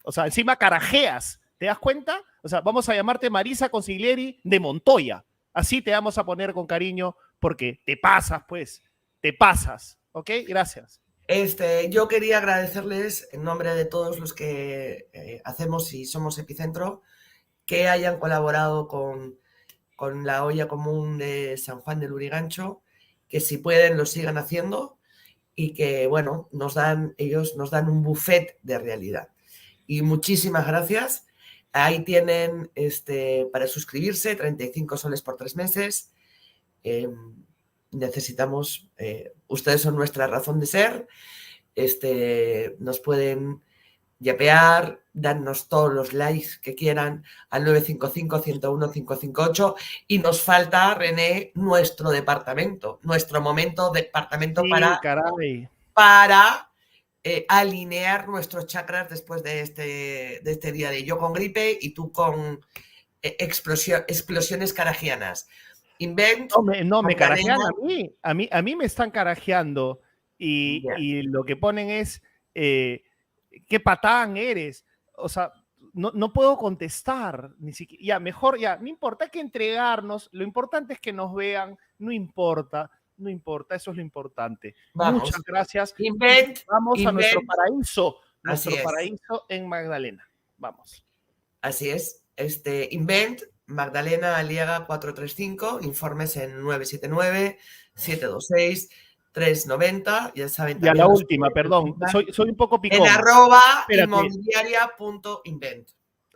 Speaker 1: O sea, encima carajeas, ¿te das cuenta? O sea, vamos a llamarte Marisa Consiglieri de Montoya. Así te vamos a poner con cariño porque te pasas, pues. Te pasas. ¿Ok? Gracias.
Speaker 3: Yo quería agradecerles en nombre de todos los que hacemos y somos Epicentro que hayan colaborado con la Olla Común de San Juan de Lurigancho que si pueden lo sigan haciendo y que, bueno, ellos nos dan un buffet de realidad. Y muchísimas gracias. Ahí tienen para suscribirse, 35 soles por 3 meses. Necesitamos, ustedes son nuestra razón de ser. Nos pueden yapear, darnos todos los likes que quieran al 955-101-558 y nos falta, René, nuestro departamento, nuestro momento departamento
Speaker 1: Sí,
Speaker 3: para alinear nuestros chakras después de este día de yo con gripe y tú con explosiones caragianas. Invent.
Speaker 1: No, me carajean a mí. A mí me están carajeando y lo que ponen es qué patán eres. O sea, no puedo contestar ni siquiera. Ya, mejor, ya, no importa, hay que entregarnos. Lo importante es que nos vean. No importa, eso es lo importante.
Speaker 3: Vamos.
Speaker 1: Muchas gracias.
Speaker 3: Vamos
Speaker 1: a nuestro paraíso.
Speaker 3: Así es.
Speaker 1: Paraíso en Magdalena. Vamos.
Speaker 3: Así es. Invent, Magdalena Aliaga 435, informes en 979-726-390, ya saben.
Speaker 1: Y a la última, perdón, soy un poco picón.
Speaker 3: En @inmobiliaria.invent.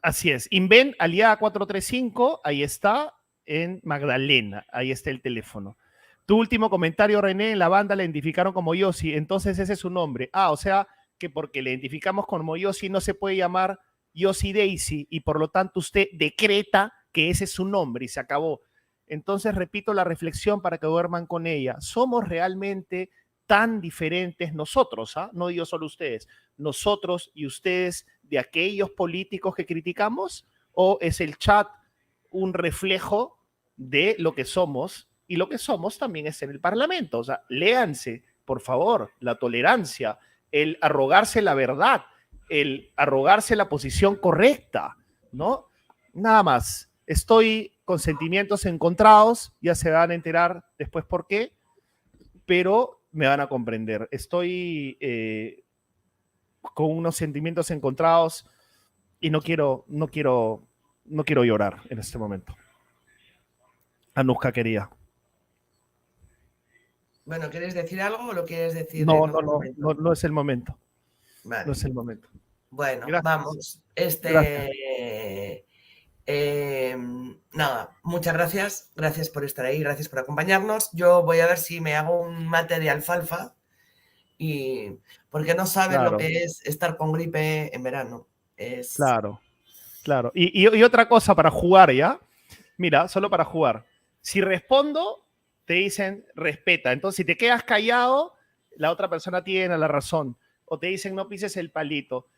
Speaker 1: Así es, Invent Aliaga 435, ahí está, en Magdalena, ahí está el teléfono. Tu último comentario, René, en la banda le identificaron como Yossi, entonces ese es su nombre. O sea, que porque le identificamos como Yossi no se puede llamar Yossi Daisy y por lo tanto usted decreta que ese es su nombre y se acabó. Entonces repito la reflexión para que duerman con ella. ¿Somos realmente tan diferentes nosotros? No digo solo ustedes, nosotros y ustedes de aquellos políticos que criticamos, o es el chat un reflejo de lo que somos y lo que somos también es en el Parlamento? O sea, léanse, por favor, la tolerancia, el arrogarse la verdad, el arrogarse la posición correcta, ¿no? Nada más. Estoy con sentimientos encontrados, ya se van a enterar después por qué, pero me van a comprender. Estoy con unos sentimientos encontrados y no quiero llorar en este momento. Anuska quería.
Speaker 3: Bueno, ¿quieres decir algo o lo quieres decir?
Speaker 1: No es el momento.
Speaker 3: Vale.
Speaker 1: No es el momento.
Speaker 3: Bueno,
Speaker 1: gracias.
Speaker 3: Vamos. Nada, muchas gracias. Gracias por estar ahí, gracias por acompañarnos. Yo voy a ver si me hago un mate de alfalfa y porque no saben lo que es estar con gripe en verano.
Speaker 1: Claro. Y otra cosa para jugar, ¿ya? Mira, solo para jugar. Si respondo, te dicen respeta. Entonces, si te quedas callado, la otra persona tiene la razón. O te dicen no pises el palito.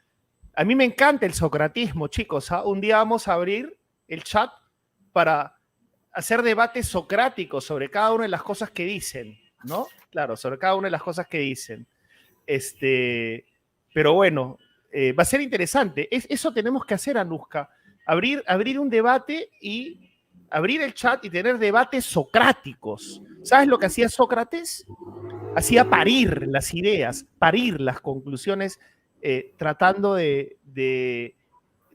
Speaker 1: A mí me encanta el socratismo, chicos. Un día vamos a abrir el chat para hacer debates socráticos sobre cada una de las cosas que dicen, ¿no? Claro, sobre cada una de las cosas que dicen. Pero bueno, va a ser interesante. Eso tenemos que hacer, Anuska. Abrir un debate y abrir el chat y tener debates socráticos. ¿Sabes lo que hacía Sócrates? Hacía parir las ideas, parir las conclusiones, tratando de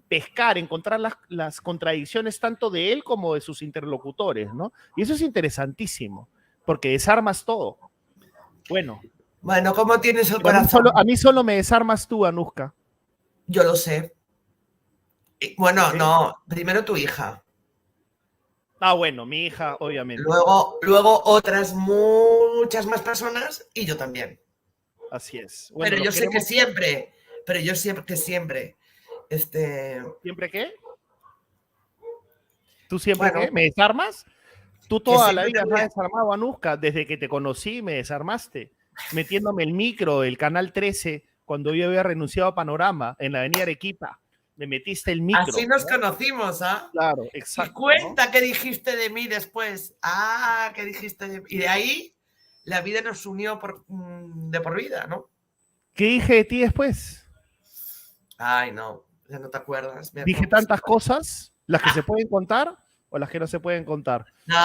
Speaker 1: pescar, encontrar las contradicciones tanto de él como de sus interlocutores, ¿no? Y eso es interesantísimo, porque desarmas todo. Bueno,
Speaker 3: ¿cómo tienes el corazón?
Speaker 1: A mí solo me desarmas tú, Anuska.
Speaker 3: Yo lo sé. Bueno, no, primero tu hija.
Speaker 1: Bueno, mi hija, obviamente.
Speaker 3: Luego otras muchas más personas y yo también.
Speaker 1: Así es. Bueno,
Speaker 3: pero yo sé que siempre.
Speaker 1: ¿Siempre qué? ¿Tú siempre qué? ¿Me desarmas? Tú toda la vida me has desarmado, Anuska. Desde que te conocí me desarmaste. Metiéndome el micro del Canal 13 cuando yo había renunciado a Panorama en la avenida Arequipa. Me metiste el micro.
Speaker 3: Así nos conocimos, ¿ah?
Speaker 1: Claro, exacto.
Speaker 3: Y cuenta qué dijiste de mí después. Qué dijiste de mí. Y de ahí la vida nos unió de por vida, ¿no?
Speaker 1: ¿Qué dije de ti después?
Speaker 3: Ay, no, ya no te acuerdas.
Speaker 1: Dije tantas cosas, las que se pueden contar o las que no se pueden contar.
Speaker 3: No.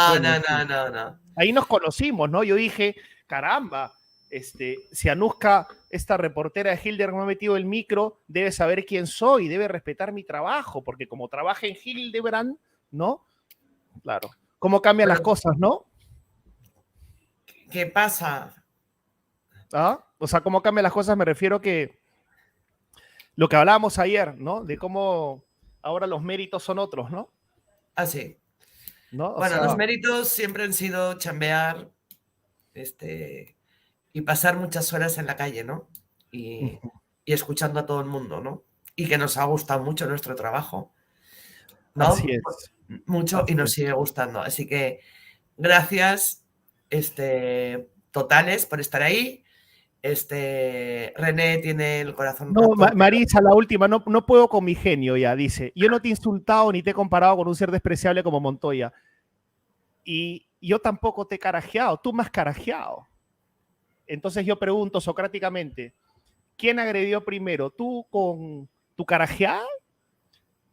Speaker 1: Ahí nos conocimos, ¿no? Yo dije, caramba, si Anuska, esta reportera de Hildebrand, me ha metido el micro, debe saber quién soy, debe respetar mi trabajo, porque como trabaja en Hildebrand, ¿no? Claro. ¿Cómo cambian las cosas, no?
Speaker 3: ¿Qué pasa?
Speaker 1: ¿Ah? O sea, ¿cómo cambian las cosas? Me refiero que lo que hablábamos ayer, ¿no? De cómo ahora los méritos son otros, ¿no?
Speaker 3: Ah, sí.
Speaker 1: ¿No? O
Speaker 3: Bueno,
Speaker 1: sea,
Speaker 3: los méritos siempre han sido chambear y pasar muchas horas en la calle, ¿no? Y escuchando a todo el mundo, ¿no? Y que nos ha gustado mucho nuestro trabajo, ¿no?
Speaker 1: así es.
Speaker 3: Mucho
Speaker 1: Así
Speaker 3: y nos
Speaker 1: es.
Speaker 3: sigue gustando. Así que gracias totales por estar ahí. René tiene el corazón
Speaker 1: No,
Speaker 3: roto.
Speaker 1: Marisa, la última, no, no puedo con mi genio ya, dice. Yo no te he insultado ni te he comparado con un ser despreciable como Montoya. Y yo tampoco te he carajeado, tú me has carajeado. Entonces yo pregunto socráticamente, ¿quién agredió primero? ¿Tú con tu carajeada?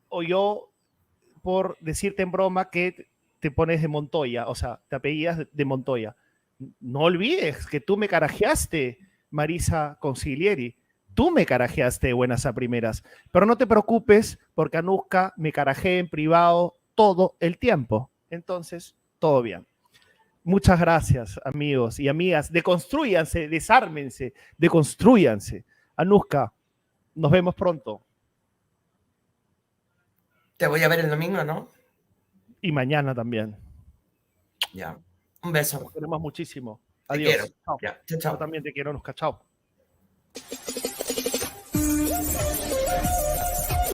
Speaker 1: ¿O yo por decirte en broma que te pones de Montoya? O sea, te apellidas de Montoya. No olvides que tú me carajeaste, Marisa Consiglieri. Tú me carajeaste de buenas a primeras. Pero no te preocupes porque Anuska me carajea en privado todo el tiempo. Entonces, todo bien. Muchas gracias, amigos y amigas. Deconstrúyanse, desármense, deconstrúyanse. Anuska, nos vemos pronto.
Speaker 3: Te voy a ver el domingo, ¿no?
Speaker 1: Y mañana también.
Speaker 3: Ya. Un beso.
Speaker 1: Nos queremos muchísimo.
Speaker 3: Te
Speaker 1: Adiós.
Speaker 3: quiero.
Speaker 1: Chao.
Speaker 3: Ya. Chao, chao.
Speaker 1: Yo también te quiero, Anuska. Chao.